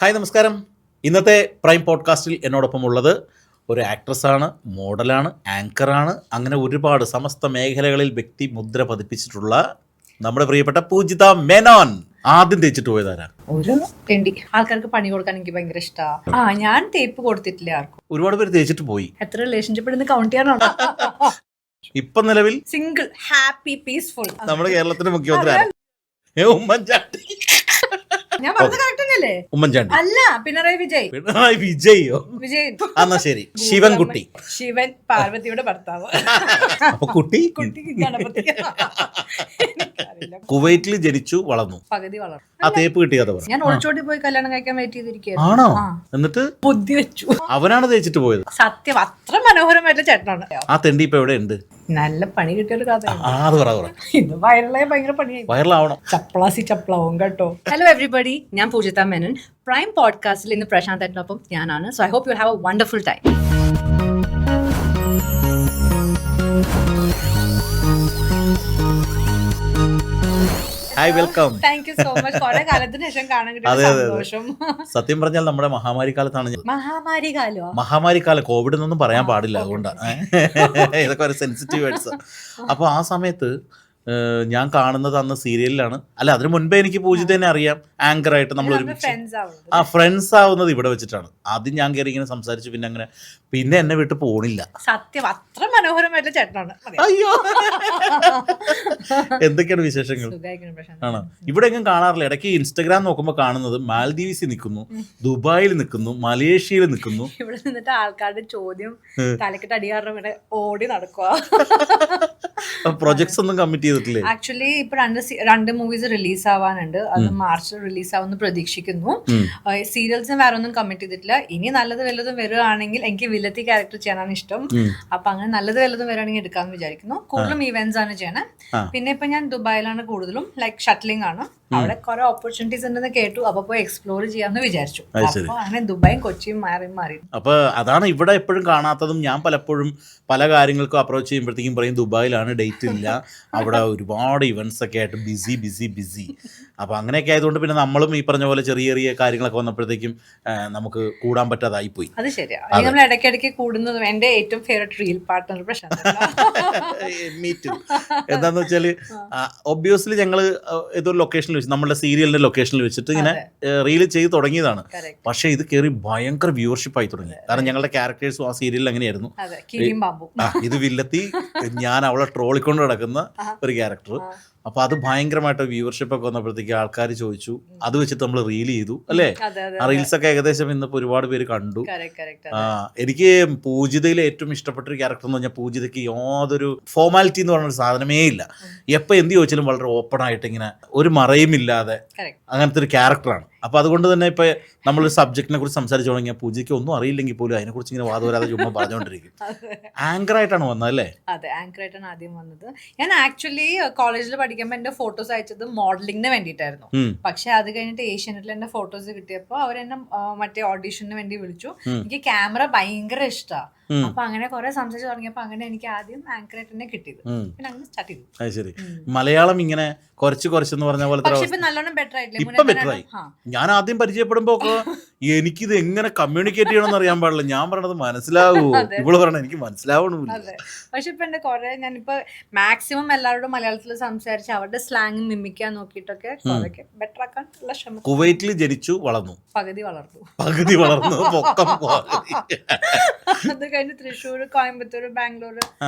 Hi നമസ്കാരം. ഇന്നത്തെ prime പോഡ്കാസ്റ്റിൽ എന്നോടൊപ്പം ഉള്ളത് ഒരു ആക്ട്രസ്സാണ്, മോഡലാണ്, ആങ്കറാണ്, അങ്ങനെ ഒരുപാട് സമസ്ത മേഖലകളിൽ വ്യക്തി മുദ്ര പതിപ്പിച്ചിട്ടുള്ള നമ്മുടെ പ്രിയപ്പെട്ട പൂജിത മേനോൻ. ആദ്യം തേച്ചിട്ട് പോയതാരാ? ഒരു തെണ്ടി. ആൾക്കാർക്ക് പണി കൊടുക്കാൻ എനിക്ക് ഭയങ്കര ഇഷ്ടമാണ്. ഞാൻ തേപ്പ് കൊടുത്തിട്ടില്ല ആർക്കും. ഒരുപാട് പേര് തേച്ചിട്ട് പോയി. എത്ര റിലേഷൻഷിപ്പ് ഇടുന്ന് കൗണ്ട് ചെയ്യാനാണോ? ഇപ്പൊ നിലവിൽ സിംഗിൾ, ഹാപ്പി, പീസ്ഫുൾ. നമ്മുടെ കേരളത്തിന്റെ മുഖ്യമന്ത്രി ആരാ? ഉമ്മൻചാണ്ടി. ഞാൻ പറഞ്ഞ കറക്റ്റ് തന്നെയല്ലേ? ഉമ്മൻചാണ്ടി അല്ല, പിണറായി വിജയ്. പിണറായി വിജയോ? വിജയ്. എന്നാ ശരി. ശിവൻകുട്ടി. ശിവൻ പാർവതിയുടെ ഭർത്താവ്. അപ്പൊ കുട്ടി കുട്ടിക്ക് ഗണപതി. കുവൈറ്റിൽ ജനിച്ചു വളർന്നു, പകുതി വളർന്നു. ആ തേപ്പ് കിട്ടിയാതെ ഞാൻ ഒളിച്ചോടി പോയി കല്യാണം കഴിക്കാൻ വെയിറ്റ് ചെയ്തിരിക്കുകയായിരുന്നു. ആണോ? എന്നിട്ട് ബുദ്ധി വെച്ചു. അവനാണ് തേച്ചിട്ട് പോയത്. സത്യം, അത്ര മനോഹരമായിട്ടുള്ള ചേട്ടനാണ്. ആ തെണ്ടി ഇപ്പൊ എവിടെ ഉണ്ട്? നല്ല പണി കിട്ടിയൊരു കഥയാണ്. അത് പറ. ഇത് വൈറലായ ഭയങ്കര പണിയായി. വൈറലാവണം. ചപ്ലാവും കേട്ടോ. ഹലോ എവറിബഡി, ഞാൻ പൂജിത മേനൻ. പ്രൈം പോഡ്കാസ്റ്റിൽ ഇന്ന് പ്രശാന്ത് ഏട്ടനൊപ്പം ഞാനാണ്. So I hope you have a wonderful time. Hi, welcome. Thank you so much. കുറെ കാലത്തിന് ശേഷം കാണാൻ കിട്ടിയ സന്തോഷം. സത്യം പറഞ്ഞാൽ നമ്മുടെ മഹാമാരി കാലത്താണ്. മഹാമാരി കാലം കോവിഡ് എന്നൊന്നും പറയാൻ പാടില്ല, അതുകൊണ്ടാണ് ഇതൊക്കെ ഒരു സെൻസിറ്റീവ് വേർഡ്സ്. അപ്പോൾ ആ സമയത്ത് ഞാൻ കാണുന്നത് അന്ന് സീരിയലിലാണ്. അല്ല, അതിന് മുൻപേ എനിക്ക് പൂജിതനെ അറിയാം, ആങ്കറായിട്ട് നമ്മൾ ഒരുമിച്ച് ഫ്രണ്ട്സ് ആവുന്നത് ഇവിടെ വെച്ചിട്ടാണ്. ആദ്യം ഞാൻ കയറി ഇങ്ങനെ സംസാരിച്ചു, പിന്നെ എന്നെ വിട്ട് പോണില്ല. സത്യം, അത്ര മനോഹരമായിട്ടുള്ള ചേട്ടനാണ്. അയ്യോ, എന്തൊക്കെയാണ് വിശേഷങ്ങൾ? ആണോ? ഇവിടെ എങ്ങും കാണാറില്ല. ഇടയ്ക്ക് ഇൻസ്റ്റഗ്രാം നോക്കുമ്പോൾ കാണുന്നത് മാൽദീവ്സിൽ നിൽക്കുന്നു, ദുബായിൽ നിൽക്കുന്നു, മലേഷ്യയിൽ നിൽക്കുന്നു. ഇവിടെ നിന്നിട്ട് ആൾക്കാരുടെ ചോദ്യം തലക്കെട്ട് അടികാരണം ഇവിടെ ഓടി നടക്കുക. പ്രൊജക്ട്സ് ഒന്നും കമ്മിറ്റ് ചെയ്തിട്ടില്ലേ? ആക്ച്വലി ഇപ്പൊ രണ്ട് മൂവീസ് റിലീസ് ആവാനുണ്ട്. അത് മാർച്ചിൽ റിലീസ് ആവുമെന്ന് പ്രതീക്ഷിക്കുന്നു. സീരിയൽസിന് വേറെ ഒന്നും കമ്മിറ്റ് ചെയ്തിട്ടില്ല. ഇനി നല്ലത് വല്ലതും വരികയാണെങ്കിൽ എനിക്ക് വില്ലത്തി ക്യാരക്ടർ ചെയ്യാനാണ് ഇഷ്ടം. അപ്പൊ അങ്ങനെ നല്ലത് വല്ലതും വരികയാണെങ്കിൽ എടുക്കാമെന്ന് വിചാരിക്കുന്നു. കൂടുതലും ഇവന്റ്സ് ആണ് ചെയ്യണേ. പിന്നെ ഇപ്പൊ ഞാൻ ദുബായിലാണ് കൂടുതലും, ലൈക്ക് ഷട്ടിലിംഗ് ആണ്. അവിടെ കുറെ ഓപ്പർച്യൂണിറ്റീസ് ഉണ്ടെന്ന് കേട്ടു. അപ്പൊ പോയി എക്സ്പ്ലോർ ചെയ്യാന്ന് വിചാരിച്ചു. അപ്പൊ അങ്ങനെ ദുബായും കൊച്ചിയും മാറി. അപ്പൊ അതാണ് ഇവിടെ എപ്പോഴും കാണാത്തതും. ഞാൻ പലപ്പോഴും പല കാര്യങ്ങൾക്കും അപ്രോച്ച് ചെയ്യുമ്പോഴത്തേക്കും പറയും ദുബായിലാണ്, ഡേറ്റ് ഇല്ല, അവിടെ ഒരുപാട് ഇവന്റ്സ് ഒക്കെ ആയിട്ട് ബിസി. അപ്പൊ അങ്ങനെയൊക്കെ ആയതുകൊണ്ട് പിന്നെ നമ്മളും ഈ പറഞ്ഞ പോലെ ചെറിയ ചെറിയ കാര്യങ്ങളൊക്കെ വന്നപ്പോഴത്തേക്കും നമുക്ക് കൂടാൻ പറ്റാതായി പോയി. അത് ശരിയാ. നമ്മൾ ഇടയ്ക്കിടയ്ക്ക് കൂടുന്നതും എന്റെ ഏറ്റവും ഫേവറേറ്റ് റീൽ പാർട്ട്ണർ പ്രശാന്ത്. എന്താന്ന് വെച്ചാല് ഒബ്വിയസ്ലി ഞങ്ങള് ഏതൊരു ലൊക്കേഷനിൽ വെച്ച്, നമ്മുടെ സീരിയലിന്റെ ലൊക്കേഷനിൽ വെച്ചിട്ട് ഇങ്ങനെ റീൽ ചെയ്ത് തുടങ്ങിയതാണ്. പക്ഷെ ഇത് കയറി ഭയങ്കര വ്യൂവർഷിപ്പ് ആയി തുടങ്ങി. കാരണം ഞങ്ങളുടെ ക്യാരക്ടേഴ്സും ആ സീരിയലിൽ അങ്ങനെയായിരുന്നു. ഇത് വില്ലത്തി, ഞാൻ അവളെ ട്രോളിക്കൊണ്ട് നടക്കുന്ന ഒരു ക്യാരക്ടർ. അപ്പൊ അത് ഭയങ്കരമായിട്ട് വ്യൂവർഷിപ്പ് ഒക്കെ വന്നപ്പോഴത്തേക്ക് ആൾക്കാർ ചോദിച്ചു, അത് വെച്ചിട്ട് നമ്മൾ റീൽ ചെയ്തു അല്ലേ? ആ റീൽസ് ഒക്കെ ഏകദേശം ഇന്നിപ്പോ ഒരുപാട് പേര് കണ്ടു. എനിക്ക് പൂജിതയിലെ ഏറ്റവും ഇഷ്ടപ്പെട്ട ഒരു ക്യാരക്ടർ എന്ന് പറഞ്ഞാൽ, പൂജിതയ്ക്ക് യാതൊരു ഫോർമാലിറ്റി എന്ന് പറഞ്ഞൊരു സാധനമേ ഇല്ല. എപ്പോൾ എന്ത് ചോദിച്ചാലും വളരെ ഓപ്പൺ ആയിട്ട് ഇങ്ങനെ ഒരു മറയുമില്ലാതെ അങ്ങനത്തെ ഒരു ക്യാരക്ടറാണ്. അപ്പൊ അതുകൊണ്ട് തന്നെ ഇപ്പൊ നമ്മളൊരു സബ്ജക്റ്റിനെ കുറിച്ച് സംസാരിച്ചു തുടങ്ങിയാൽ പൂജയ്ക്ക് ഒന്നും അറിയില്ലെങ്കിൽ പോലും അതിനെക്കുറിച്ച് ഇങ്ങനെ വാദവരാതെ ചുമ്മാ പറഞ്ഞുകൊണ്ടിരിക്കും. ആങ്കറായിട്ടാണ് വന്നത് അല്ലേ? അതെ, ആങ്കറായിട്ടാണ് ആദ്യം വന്നത്. ഞാൻ ആക്ച്വലി കോളേജിൽ പഠിക്കുമ്പോൾ എന്റെ ഫോട്ടോസ് അയച്ചത് മോഡലിംഗിന് വേണ്ടിയിട്ടായിരുന്നു. പക്ഷെ അത് കഴിഞ്ഞിട്ട് ഏഷ്യാനെറ്റിൽ എന്റെ ഫോട്ടോസ് കിട്ടിയപ്പോൾ അവരെന്നെ മറ്റേ ഓഡീഷന് വേണ്ടി വിളിച്ചു. എനിക്ക് ക്യാമറ ഭയങ്കര ഇഷ്ടമാണ്. അപ്പൊ അങ്ങനെ കുറെ സംസാരിച്ച് തുടങ്ങിയപ്പോ അങ്ങനെ എനിക്ക് ആദ്യം ആങ്കറായിട്ട് തന്നെ കിട്ടിയത്. പിന്നെ അങ്ങനെ സ്റ്റാർട്ട് ചെയ്തു. അത് ശരി. മലയാളം ഇങ്ങനെ കുറച്ചെന്ന് പറഞ്ഞ പോലെ നല്ലോണം ബെറ്റർ ആയിട്ടില്ല. ഇപ്പൊ ബെറ്റർ ആയി. ഞാൻ ആദ്യം പരിചയപ്പെടുമ്പോ എനിക്കിത് എങ്ങനെ കമ്മ്യൂണിക്കേറ്റ് ചെയ്യണമെന്ന് അറിയാൻ പാടില്ല. ഞാൻ പറയണത് മനസ്സിലാവൂ, ഇവള് പറയണത് എനിക്ക് മനസ്സിലാവണമില്ല. പക്ഷെ ഇപ്പൊ എന്റെ കുറെ, ഞാനിപ്പോ മാക്സിമം എല്ലാവരോടും മലയാളത്തിൽ സംസാരിച്ച് അവരുടെ സ്ലാങ് മിമിക്കാൻ നോക്കിയിട്ടൊക്കെ ബെറ്റർ ആക്കാൻ ഉള്ള ശ്രമം. കുവൈറ്റിൽ ജനിച്ചു വളർന്നു, പകുതി വളർന്നു. അത് കഴിഞ്ഞ് തൃശ്ശൂർ, കോയമ്പത്തൂർ, ബാംഗ്ലൂർ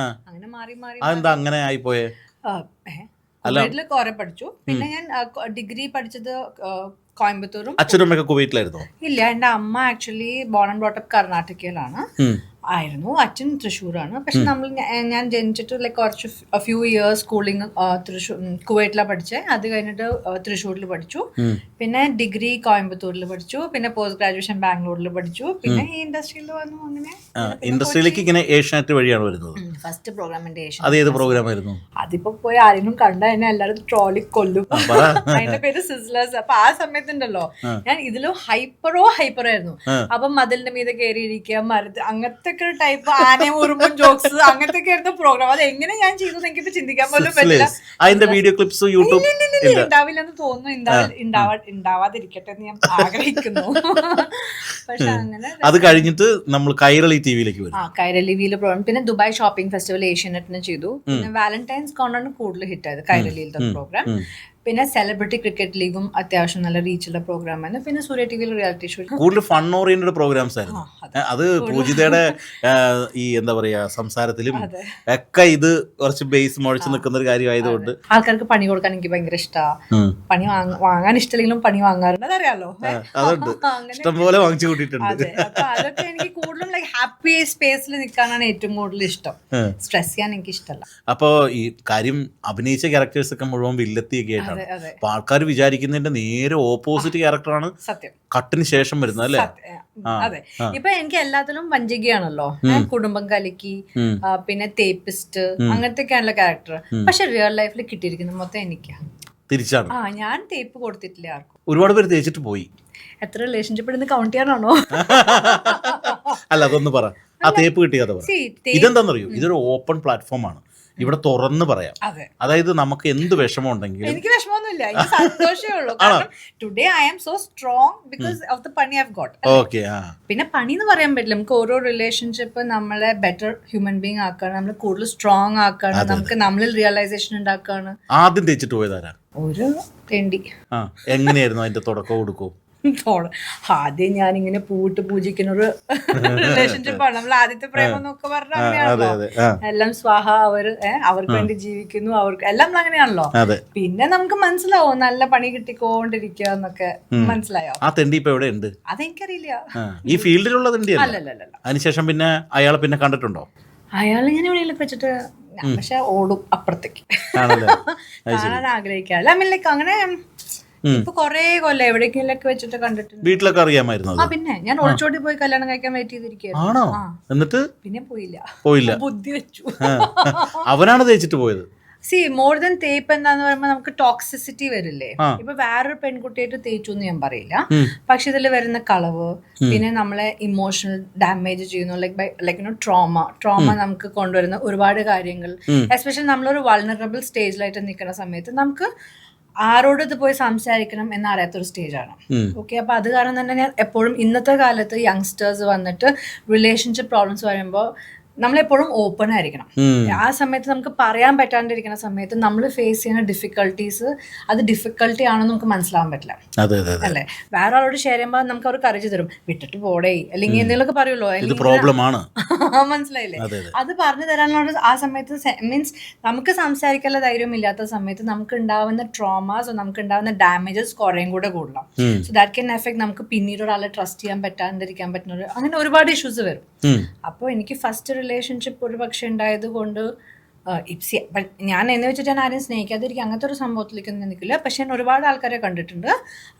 അങ്ങനെ മാറി. അതെന്താ അങ്ങനെ ആയിപ്പോയേ? കുവൈറ്റില് കുറെ പഠിച്ചു. പിന്നെ ഞാൻ ഡിഗ്രി പഠിച്ചത് കോയമ്പത്തൂരും. അച്ഛനമ്മയൊക്കെ കുവൈറ്റിലായിരുന്നോ? ഇല്ല, എന്റെ അമ്മ actually born and brought up കർണാടകയിലാണ് ആയിരുന്നു. അച്ഛൻ തൃശ്ശൂരാണ്. പക്ഷെ ഞാൻ ജനിച്ചിട്ട് ലൈക്ക് കുറച്ച് ഫ്യൂ ഇയേഴ്സ് സ്കൂളിങ് കുവൈറ്റിലാണ് പഠിച്ചത്. അത് കഴിഞ്ഞിട്ട് തൃശ്ശൂരിൽ പഠിച്ചു. പിന്നെ ഡിഗ്രി കോയമ്പത്തൂരിൽ പഠിച്ചു. പിന്നെ പോസ്റ്റ് ഗ്രാജുവേഷൻ ബാംഗ്ലൂരിൽ പഠിച്ചു. പിന്നെ ഈ ഇൻഡസ്ട്രിയിൽ വന്നു. അങ്ങനെ ഇൻഡസ്ട്രിയിലേക്ക് ഇങ്ങനെ ഏഷ്യാനെറ്റ് വഴിയാണ് വരുന്നത്. ഫസ്റ്റ് പ്രോഗ്രാം എന്റെ ഏഷ്യ. അത് ഏത് പ്രോഗ്രാം ആയിരുന്നു? അതിപ്പോ പോയി ആരെങ്കിലും കണ്ടാ എന്നെ എല്ലാവരും ട്രോളി കൊല്ലും. അതിന്റെ പേര് സിസ്ലേഴ്സ്. അപ്പൊ ആ സമയത്തുണ്ടല്ലോ ഞാൻ ഇതിലും ഹൈപ്പറോ ആയിരുന്നു. അപ്പൊ മതിലിന്റെ മീതെ കയറിയിരിക്കുക, മരത്ത്, അങ്ങനത്തെ അങ്ങനത്തെ ഒരു ടൈപ്പ് ആനയും ഉറുമ്പും ജോക്സ് അങ്ങനത്തെ ഒക്കെ ആയിരുന്നു പ്രോഗ്രാം. അത് എങ്ങനെ ഞാൻ ചെയ്തു എന്ന് എനിക്കിപ്പോ ചിന്തിക്കാൻ പോലും പറ്റില്ല. അതിന്റെ വീഡിയോ ക്ലിപ്സ് യൂട്യൂബ് ഉണ്ടാവില്ലെന്ന് തോന്നുന്നു. ഉണ്ടാവാതിരിക്കട്ടെ എന്ന് ഞാൻ ആഗ്രഹിക്കുന്നു. പക്ഷെ അങ്ങനെ അത് കഴിഞ്ഞിട്ട് നമ്മൾ കൈരളി ടിവിയിലേക്ക് വരും. കൈരളിവിയിലെ പ്രോഗ്രാം, പിന്നെ ദുബായ് ഷോപ്പിംഗ് ഫെസ്റ്റിവൽ ഏഷ്യാനെറ്റിന് ചെയ്തു. പിന്നെ വാലന്റൈൻസ് കോർണറാണ് കൂടുതൽ ഹിറ്റ് ആയത് കൈരളിയിലത്തെ പ്രോഗ്രാം. പിന്നെ സെലിബ്രിറ്റി ക്രിക്കറ്റ് ലീഗും അത്യാവശ്യം നല്ല റീച്ചുള്ള പ്രോഗ്രാമാണ്. പിന്നെ സൂര്യ ടിവിയിൽ റിയാലിറ്റി ഷോ കൂടുതൽ ഫൺ ഓറിയന്റഡ് പ്രോഗ്രാംസ് ആയിരുന്നു. അത് പൂജിതയുടെ ഈ എന്താ പറയാ സംസാരത്തിലും ഒക്കെ ഇത് കുറച്ച് ബേസ് മുഴച്ചു നിൽക്കുന്ന ഒരു കാര്യമായതുകൊണ്ട് ആൾക്കാർക്ക് പണി കൊടുക്കാൻ എനിക്ക് ഭയങ്കര ഇഷ്ടമാണ്. പണി വാങ്ങാൻ ഇഷ്ടമില്ലെങ്കിലും പണി വാങ്ങാറുണ്ട്, അതറിയാലോ. അതുണ്ട്, ഇഷ്ടംപോലെ വാങ്ങിച്ചു കൂട്ടിയിട്ടുണ്ട്. അപ്പൊ അതൊക്കെ എനിക്ക് കൂടുതലും ലൈക്ക് ഹാപ്പി സ്പേസിൽ നിൽക്കാനാണ് ഏറ്റവും കൂടുതൽ ഇഷ്ടം. സ്ട്രെസ് ചെയ്യാൻ എനിക്ക് ഇഷ്ടമല്ല. അപ്പൊ ഈ കാര്യം അഭിനയിച്ച ക്യാരക്ടേഴ്സ് ഒക്കെ മുഴുവൻ വില്ലത്തിയൊക്കെ ആയിട്ടാണ്. അപ്പൊ ആൾക്കാർ വിചാരിക്കുന്നതിന്റെ നേരെ ഓപ്പോസിറ്റ് ക്യാരക്ടറാണ് കട്ടിന് ശേഷം വരുന്നത് അല്ലേ? അതെ. ഇപ്പൊ എനിക്ക് എല്ലാത്തിലും വഞ്ചികയാണല്ലോ. കുടുംബം കലക്കി, പിന്നെ തേപ്പിസ്റ്റ്, അങ്ങനത്തെയൊക്കെയാണല്ലോ ക്യാരക്ടർ. പക്ഷെ റിയൽ ലൈഫിൽ കിട്ടിയിരിക്കുന്നത് മൊത്തം എനിക്കാ. തിരിച്ചാണ്. ഞാൻ തേപ്പ് കൊടുത്തിട്ടില്ല ആർക്കും. ഒരുപാട് പേര് തേച്ചിട്ട് പോയി. എത്ര റിലേഷൻഷിപ്പ് ഇടുന്ന് കൗണ്ട് ചെയ്യാനാണോ? അല്ല, അതൊന്ന് പറ. ആ തേപ്പ് കിട്ടിയ കഥ പറ. ഇതെന്താന്നറിയോ, ഇതൊരു ഓപ്പൺ പ്ലാറ്റ്ഫോം ആണ്. ഇവിടെ തുറന്ന് പറയാം. അതായത് നമുക്ക് എന്ത് വിഷമം ഉണ്ടെങ്കിലും. എനിക്ക് വിഷമമൊന്നുമില്ല, എനിക്ക് സന്തോഷമേ ഉള്ളൂ. കാരണം today I am so strong because of the pani I have got. Okay. പിന്നെ പണി എന്ന് പറയാൻ പറ്റില്ല. നമുക്ക് ഓരോ റിലേഷൻഷിപ്പ് നമ്മളെ ബെറ്റർ ഹ്യൂമൻ ബീങ് ആക്കാണ്, നമ്മൾ കൂടുതൽ സ്ട്രോങ് ആക്കാണ്, നമുക്ക് നമ്മളിൽ റിയലൈസേഷൻ ഉണ്ടാക്കാണ്. ആദ്യം തേച്ചിട്ട് പോയതാരാ? ഒരു തെണ്ടി. എങ്ങനെയായിരുന്നു അതിന്റെ തുടക്കം കൊടുക്കും? ആദ്യം ഞാനിങ്ങനെ പൂവിട്ട് പൂജിക്കുന്ന ഒരു റിലേഷൻഷിപ്പാണ്. നമ്മൾ ആദ്യത്തെ പ്രേമം എന്നൊക്കെ പറഞ്ഞാൽ അങ്ങനെയാണല്ലോ. എല്ലാം സ്വാഹ, അവർക്ക് വേണ്ടി ജീവിക്കുന്നു, അവർക്ക് എല്ലാം നമ്മൾ അങ്ങനെയാണല്ലോ. പിന്നെ നമുക്ക് മനസ്സിലാവും നല്ല പണി കിട്ടിക്കൊണ്ടിരിക്കുക എന്നൊക്കെ. മനസ്സിലായോ? ആ തെണ്ടി ഇപ്പൊ എവിടെ ഉണ്ട്? അതെനിക്കറിയില്ല. ഈ ഫീൽഡിലുള്ള തെണ്ടി അല്ലല്ല. അതിനുശേഷം പിന്നെ അയാളെ പിന്നെ കണ്ടിട്ടുണ്ടോ? അയാൾ ഇങ്ങനെ എവിടെയെങ്കിലും വെച്ചിട്ട് പക്ഷെ ഓടും അപ്പുറത്തേക്ക്. കാണാൻ ആഗ്രഹിക്കാറില്ല. ഐ മീൻ ലൈക്ക് അങ്ങനെ ഇപ്പൊ കൊറേ കൊല്ലം എവിടേക്കെങ്കിലൊക്കെ വെച്ചിട്ട് കണ്ടിട്ടുണ്ട്. വീട്ടിലൊക്കെ അറിയാമായിരുന്നു. പിന്നെ ഞാൻ ഒളിച്ചോടി പോയി കല്യാണം കഴിക്കാൻ വെയിറ്റ് ചെയ്തിരിക്കുകയായിരുന്നു. എന്നിട്ട് പിന്നെ പോയില്ല. ബുദ്ധി വെച്ചു. അവനാണ് തേച്ചിട്ട് പോയത്. സി മോർ ദൻ തേപ്പ് എന്താന്ന് പറയുമ്പോ നമുക്ക് ടോക്സിസിറ്റി വരില്ലേ. ഇപ്പൊ വേറൊരു പെൺകുട്ടിയായിട്ട് തേച്ചു എന്ന് ഞാൻ പറയില്ല. പക്ഷെ ഇതിൽ വരുന്ന കളവ്, പിന്നെ നമ്മളെ ഇമോഷണൽ ഡാമേജ് ചെയ്യുന്നു. ലൈക്ക് ട്രോമ നമുക്ക് കൊണ്ടുവരുന്ന ഒരുപാട് കാര്യങ്ങൾ. എസ്പെഷ്യലി നമ്മളൊരു വൾണറബിൾ സ്റ്റേജിലായിട്ട് നിൽക്കുന്ന സമയത്ത് നമുക്ക് ആരോട് ഇത് പോയി സംസാരിക്കണം എന്നറിയാത്തൊരു സ്റ്റേജാണ്. ഓക്കെ. അപ്പൊ അത് കാരണം തന്നെ ഞാൻ എപ്പോഴും ഇന്നത്തെ കാലത്ത് യങ്സ്റ്റേഴ്സ് വന്നിട്ട് റിലേഷൻഷിപ്പ് പ്രോബ്ലംസ് വരുമ്പോൾ നമ്മളെപ്പോഴും ഓപ്പൺ ആയിരിക്കണം. ആ സമയത്ത് നമുക്ക് പറയാൻ പറ്റാണ്ടിരിക്കുന്ന സമയത്ത് നമ്മൾ ഫേസ് ചെയ്യുന്ന ഡിഫിക്കൽട്ടീസ് അത് ഡിഫിക്കൽട്ടി ആണെന്ന് നമുക്ക് മനസ്സിലാവാൻ പറ്റില്ല അല്ലേ. വേറെ ആളോട് ഷെയർ ചെയ്യുമ്പോൾ നമുക്ക് അവർ കറേജ് തരും, വിട്ടിട്ട് പോടേ അല്ലെങ്കിൽ എന്തെങ്കിലുമൊക്കെ പറയുമല്ലോ, മനസ്സിലായില്ലേ? അത് പറഞ്ഞു തരാനുള്ള ആ സമയത്ത് മീൻസ് നമുക്ക് സംസാരിക്കാനുള്ള ധൈര്യം ഇല്ലാത്ത സമയത്ത് നമുക്ക് ഉണ്ടാവുന്ന ട്രോമാസ്, നമുക്ക് ഉണ്ടാവുന്ന ഡാമേജസ് കുറേയും കൂടെ കൂടണം. സോ ദാറ്റ് ക്യാൻ എഫക്ട് നമുക്ക് പിന്നീട് ഒരാളെ ട്രസ്റ്റ് ചെയ്യാൻ പറ്റാണ്ടിരിക്കാൻ പറ്റുന്ന അങ്ങനെ ഒരുപാട് ഇഷ്യൂസ് വരും. അപ്പോൾ എനിക്ക് ഫസ്റ്റ് റിലേഷൻഷിപ്പ് ഒരു പക്ഷെ ഉണ്ടായത് കൊണ്ട് ഞാൻ എന്ന് വെച്ചിട്ട് ഞാൻ ആരെയും സ്നേഹിക്കാതിരിക്കും അങ്ങനത്തെ ഒരു സംഭവത്തിലേക്കൊന്നും നിൽക്കില്ല. പക്ഷെ ഞാൻ ഒരുപാട് ആൾക്കാരെ കണ്ടിട്ടുണ്ട്,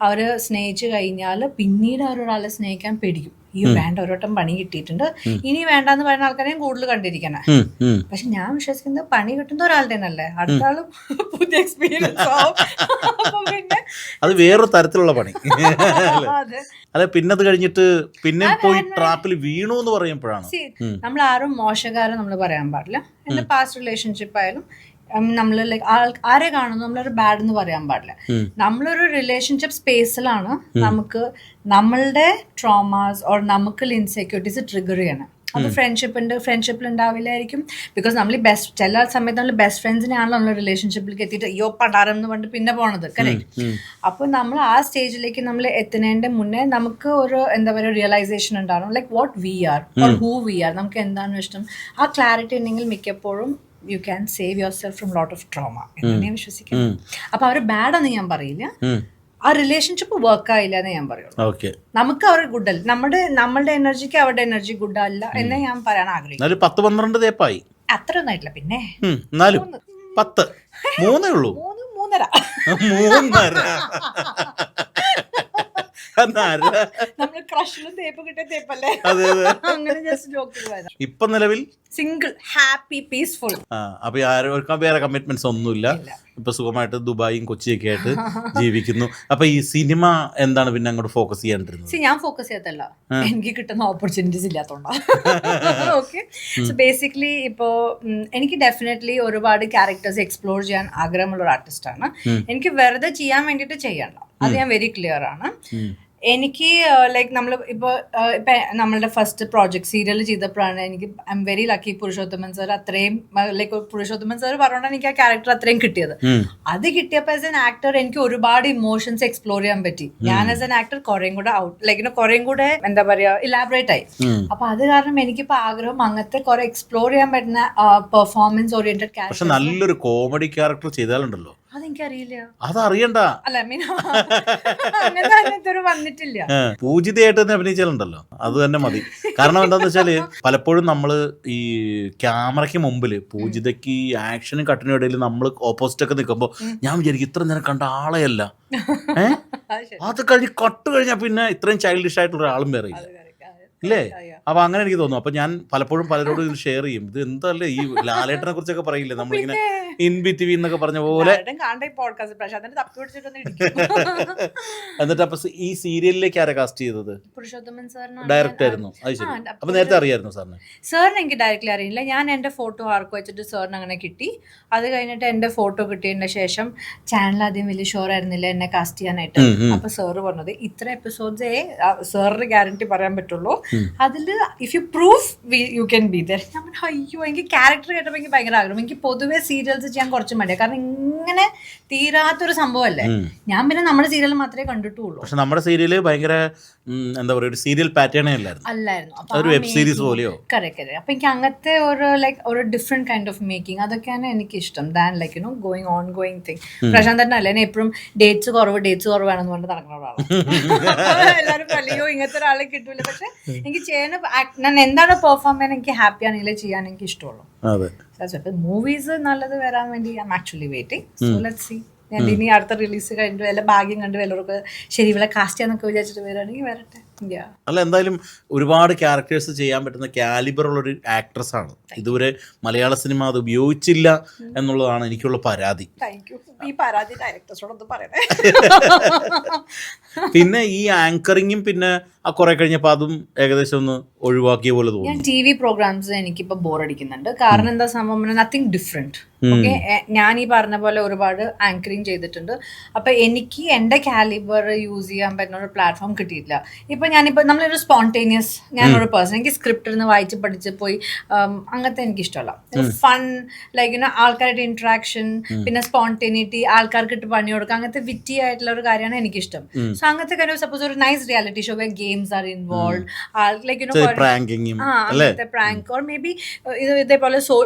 അവർ സ്നേഹിച്ച് കഴിഞ്ഞാൽ പിന്നീട് അവരൊരാളെ സ്നേഹിക്കാൻ പേടിക്കും. ഈ വേണ്ട, ഒരു വട്ടം പണി കിട്ടിയിട്ടുണ്ട്, ഇനി വേണ്ടെന്ന് പറയുന്ന ആൾക്കാരെയും കൂടുതൽ കണ്ടിരിക്കണേ. പക്ഷെ ഞാൻ വിശ്വസിക്കുന്നത് പണി കിട്ടുന്ന ഒരാളുടെ അല്ലേ, അടുത്ത ആളും പുതിയ എക്സ്പീരിയൻസ് ആവും. പിന്നെ അത് വേറൊരു തരത്തിലുള്ള പണി അല്ലെ. പിന്നെ അത് കഴിഞ്ഞിട്ട് പിന്നെ പോയി ട്രാപ്പിൽ വീണു എന്ന് പറയുമ്പോഴാണ് നമ്മൾ ആരും മോശക്കാരും നമ്മൾ പറയാൻ പാടില്ല. എന്റെ പാസ്റ്റ് റിലേഷൻഷിപ്പ് ആയാലും നമ്മൾ ലൈക്ക് ആരെ കാണുന്നു നമ്മളൊരു ബാഡ് എന്ന് പറയാൻ പാടില്ല. നമ്മളൊരു റിലേഷൻഷിപ്പ് സ്പേസിലാണ് നമുക്ക് നമ്മളുടെ ട്രോമാസ് ഓർ നമുക്കുള്ള ഇൻസെക്യൂരിറ്റീസ് ട്രിഗർ ചെയ്യണം. അത് ഫ്രണ്ട്ഷിപ്പിൽ ഉണ്ടാവില്ലായിരിക്കും. ബിക്കോസ് നമ്മൾ ചില സമയത്ത് നമ്മൾ ബെസ്റ്റ് ഫ്രണ്ട്സിനെയാണല്ലോ നമ്മൾ റിലേഷൻഷിപ്പിലേക്ക് എത്തിയിട്ട് അയ്യോ പടാരം എന്ന് പറഞ്ഞിട്ട് പിന്നെ പോണത്. കറക്റ്റ്. അപ്പോൾ നമ്മൾ ആ സ്റ്റേജിലേക്ക് നമ്മൾ എത്തുന്നതിന്റെ മുന്നേ നമുക്ക് ഒരു എന്താ പറയുക റിയലൈസേഷൻ ഉണ്ടാവണം, like what we are or who we are, നമുക്ക് എന്താണ് ഇഷ്ടം. ആ ക്ലാരിറ്റി ഉണ്ടെങ്കിൽ മിക്കപ്പോഴും you can save yourself from lot of trauma എന്ന് ഞാൻ വിശ്വസിക്കുന്നു. അപ്പൊ അവർ ബാഡാന്ന് ഞാൻ പറയില്ല, ആ റിലേഷൻഷിപ്പ് വർക്ക് ആയില്ല എന്ന് ഞാൻ പറയുള്ളൂ. നമുക്ക് അവർ ഗുഡ് അല്ല, നമ്മളുടെ എനർജിക്ക് അവരുടെ എനർജി ഗുഡ് അല്ല എന്ന് ഞാൻ പറയാൻ ആഗ്രഹിക്കുന്നു. 10-12 തേപ്പായി അത്ര ഒന്നും ആയിട്ടില്ല. പിന്നെ 10 3 ഉള്ളൂ. 3.5 നമ്മള് ക്രഷിലും തേപ്പ് കിട്ടിയ തേപ്പല്ലേ, അതെ അതെ. അങ്ങനെ ജസ്റ്റ് ജോക്ക്. ഇപ്പൊ നിലവിൽ സിംഗിൾ, ഹാപ്പി, പീസ്ഫുൾ. അപ്പൊ ആരും വേറെ കമ്മിറ്റ്മെന്റ്സ് ഒന്നുമില്ല. ഇപ്പൊ സുഖമായിട്ട് ദുബായും കൊച്ചിയൊക്കെ ആയിട്ട് ജീവിക്കുന്നു. അപ്പൊ ഈ സിനിമ എന്താണ് പിന്നെ അങ്ങോട്ട് ഫോക്കസ് ചെയ്യാണ്ടിരുന്നത്? ഞാൻ ഫോക്കസ് ചെയ്യാത്തല്ല, എനിക്ക് കിട്ടുന്ന ഓപ്പർച്യൂണിറ്റീസ് ഇല്ലാത്തോണ്ടാ. ഓക്കെ, സോ ബേസിക്കലി ഇപ്പോ എനിക്ക് ഡെഫിനറ്റ്ലി ഒരുപാട് ക്യാരക്ടേഴ്സ് എക്സ്പ്ലോർ ചെയ്യാൻ ആഗ്രഹമുള്ള ഒരു ആർട്ടിസ്റ്റാണ്. എനിക്ക് വെറുതെ ചെയ്യാൻ വേണ്ടിയിട്ട് ചെയ്യണ്ട, അത് ഞാൻ വെരി ക്ലിയർ ആണ്. എനിക്ക് ലൈക്ക് നമ്മൾ ഇപ്പോൾ നമ്മളുടെ ഫസ്റ്റ് പ്രോജക്ട് സീരിയൽ ചെയ്തപ്പോഴാണ് എനിക്ക് I am very lucky, Purushothaman sir അത്രയും ലൈക്ക് പുരുഷോത്തമൻ സാർ പറഞ്ഞുകൊണ്ടാണ് എനിക്ക് ആ ക്യാരക്ടർ അത്രയും കിട്ടിയത്. അത് കിട്ടിയപ്പോൾ ആസ് എൻ ആക്ടർ എനിക്ക് ഒരുപാട് ഇമോഷൻസ് എക്സ്പ്ലോർ ചെയ്യാൻ പറ്റി. ഞാൻ ആസ് എൻ ആക്ടർ കുറേയും കൂടെ കുറേയും കൂടെ എന്താ പറയാ ഇലാബറേറ്റ് ആയി. അപ്പൊ അത് കാരണം എനിക്കിപ്പോ ആഗ്രഹം അങ്ങനത്തെ കുറെ എക്സ്പ്ലോർ ചെയ്യാൻ പറ്റുന്ന പെർഫോമൻസ് ഓറിയന്റഡ് ക്യാരക്ടർ. നല്ലൊരു കോമഡി ക്യാരക്ടർ ചെയ്താലുണ്ടല്ലോ, അതെനിക്കറിയില്ല, അതറിയണ്ട. അല്ല മീൻ അങ്ങനത്തെ വന്നിട്ടില്ല. പൂജിതയായിട്ട് തന്നെ അഭിനയിച്ചാലുണ്ടല്ലോ അത് തന്നെ മതി. കാരണം എന്താന്ന് വെച്ചാല് പലപ്പോഴും നമ്മള് ഈ ക്യാമറയ്ക്ക് മുമ്പില് പൂജിതയ്ക്ക് ആക്ഷനും കട്ടിനും ഇടയിൽ നമ്മൾ ഓപ്പോസിറ്റ് ഒക്കെ നിൽക്കുമ്പോ ഞാൻ വിചാരിക്കും ഇത്ര നേരം കണ്ട ആളെയല്ല, അത് കഴിഞ്ഞ് കട്ട് കഴിഞ്ഞാൽ പിന്നെ ഇത്രയും ചൈൽഡിഷ് ആയിട്ടുള്ള ഒരാളും വേറെ ഇല്ല, ഇല്ലേ? അപ്പൊ അങ്ങനെ എനിക്ക് തോന്നുന്നു. അപ്പൊ ഞാൻ പലപ്പോഴും പലരോടും ഇത് ഷെയർ ചെയ്യും, ഇത് എന്തല്ലേ ഈ ലാലേട്ടനെ കുറിച്ചൊക്കെ പറയില്ലേ നമ്മളിങ്ങനെ ഇൻ ബിറ്റ്വീൻ എന്നൊക്കെ പറഞ്ഞ പോലെ. എന്നിട്ട് അപ്പൊ ഈ സീരിയലിലേക്ക് ആരാ കാസ്റ്റ് ചെയ്തത്? പുരുഷോത്തമൻ സാറിന് ഡയറക്റ്റ് ആയിരുന്നു. അത് ശരി. അപ്പൊ നേരത്തെ അറിയായിരുന്നു സാറിന്? സാറിന് എനിക്ക് ഡയറക്റ്റ്ലി അറിയില്ല. ഞാൻ എന്റെ ഫോട്ടോ ആർക്ക് വെച്ചിട്ട് സാറിന് അങ്ങനെ കിട്ടി. അത് കഴിഞ്ഞിട്ട് എന്റെ ഫോട്ടോ കിട്ടിയതിന് ശേഷം ചാനൽ ആദ്യം വലിയ ഷോർ ആയിരുന്നില്ല എന്നെ കാസ്റ്റ് ചെയ്യാനായിട്ട്. അപ്പൊ സാറ് പറഞ്ഞത് ഇത്ര എപ്പിസോഡ്സേ സാറിന് ഗ്യാരണ്ടി പറയാൻ പറ്റുള്ളൂ, അതില് if you prove you can be there. ഞാൻ അയ്യോ, എനിക്ക് ക്യാരക്ടർ കേട്ടപ്പോൾ എനിക്ക് ഭയങ്കര ആഗ്രഹം. എനിക്ക് പൊതുവെ സീരിയൽസ് ചെയ്യാൻ കുറച്ച് മടിയാണ്, കാരണം ഇങ്ങനെ തീരാത്തൊരു സംഭവമല്ലേ. ഞാൻ പിന്നെ നമ്മുടെ സീരിയൽ മാത്രമേ കണ്ടിട്ടുള്ളൂ. പക്ഷെ നമ്മുടെ സീരിയല് ഭയങ്കര എന്താ പറയുക, ഒരു സീരിയൽ പാറ്റേൺ അല്ലായിരുന്നു, ഒരു വെബ് സീരീസ് പോലെയോ. കറക്റ്റ്. അപ്പൊ എനിക്ക് അങ്ങനത്തെ ഒരു ലൈക്ക് ഒരു ഡിഫറെന്റ് കൈൻഡ് ഓഫ് മേക്കിംഗ് അതൊക്കെയാണ് എനിക്ക് ഇഷ്ടം than like you know going on going thing. Prashanthan അല്ല എന്നെ എപ്പോഴും ഡേറ്റ്സ് കുറവാണെന്ന് പറഞ്ഞ് നടക്കുന്ന ഒരാളാണ്. എല്ലാവരും പറയോ ഇങ്ങനത്തെ ഒരാളെ കിട്ടൂല. പക്ഷെ എനിക്ക് ചെയ്യാൻ ഞാൻ എന്താണ് പെർഫോം ചെയ്യാൻ എനിക്ക് ഹാപ്പി ആണെങ്കിലും ചെയ്യാൻ എനിക്ക് ഇഷ്ടമുള്ളൂ. മൂവീസ് നല്ലത് വരാൻ വേണ്ടി I am actually waiting. So let's see. ഞാൻ ഇനി അടുത്ത റിലീസ് കഴിഞ്ഞിട്ട് വല്ല ഭാഗ്യം കണ്ട് വല്ലവർക്ക് ശരി ഇവിടെ കാസ്റ്റ് ചെയ്യാന്നൊക്കെ വിചാരിച്ചിട്ട് വരികയാണെങ്കിൽ വരട്ടെ. അല്ല, എന്തായാലും ഒരുപാട് ക്യാരക്ടേഴ്സ് ചെയ്യാൻ പറ്റുന്ന കാലിബർ ഉള്ള ഒരു ആക്ട്രസ് ആണ്. ഇതുവരെ മലയാള സിനിമ അത് ഉപയോഗിച്ചില്ല എന്നുള്ളതാണ് എനിക്കുള്ള പരാതി. പിന്നെ ഈ ആങ്കറിങ്ങും പിന്നെ കുറെ കഴിഞ്ഞപ്പോൾ അതും ഏകദേശം ഒന്ന് ഒഴിവാക്കിയ പോലെ തോന്നുന്നു. ഞാൻ TV പ്രോഗ്രാംസ് എനിക്കിപ്പോൾ ബോറടിക്കുന്നുണ്ട്. കാരണം എന്താ സംഭവം, നത്തിങ് ഡിഫറെന്റ്. ഓക്കെ, ഞാൻ ഈ പറഞ്ഞ പോലെ ഒരുപാട് ആങ്കറിങ് ചെയ്തിട്ടുണ്ട്. അപ്പൊ എനിക്ക് എന്റെ കാലിബർ യൂസ് ചെയ്യാൻ പറ്റുന്ന ഒരു പ്ലാറ്റ്ഫോം കിട്ടിയിട്ടില്ല. ഇപ്പൊ നമ്മളൊരു സ്പോണ്ടേനിയസ് ഞാനൊരു പേഴ്സൺ, എനിക്ക് സ്ക്രിപ്റ്റ് ഇരുന്ന് വായിച്ച് പഠിച്ച് പോയി അങ്ങനത്തെ എനിക്ക് ഇഷ്ടമല്ല. ഫൺ ലൈക്ക് ആൾക്കാരുടെ ഇന്ററാക്ഷൻ, പിന്നെ സ്പോണ്ടേനിറ്റി, ആൾക്കാർക്ക് ഇട്ട് പണി കൊടുക്കുക, അങ്ങനത്തെ വിറ്റി ആയിട്ടുള്ള ഒരു കാര്യമാണ് എനിക്കിഷ്ടം. സോ അങ്ങനത്തെ കാര്യം സപ്പോസ് ഒരു nice reality show games are involve, like അങ്ങനത്തെ പ്രാങ്ക് ഓർ മേ ബി ഇതേപോലെ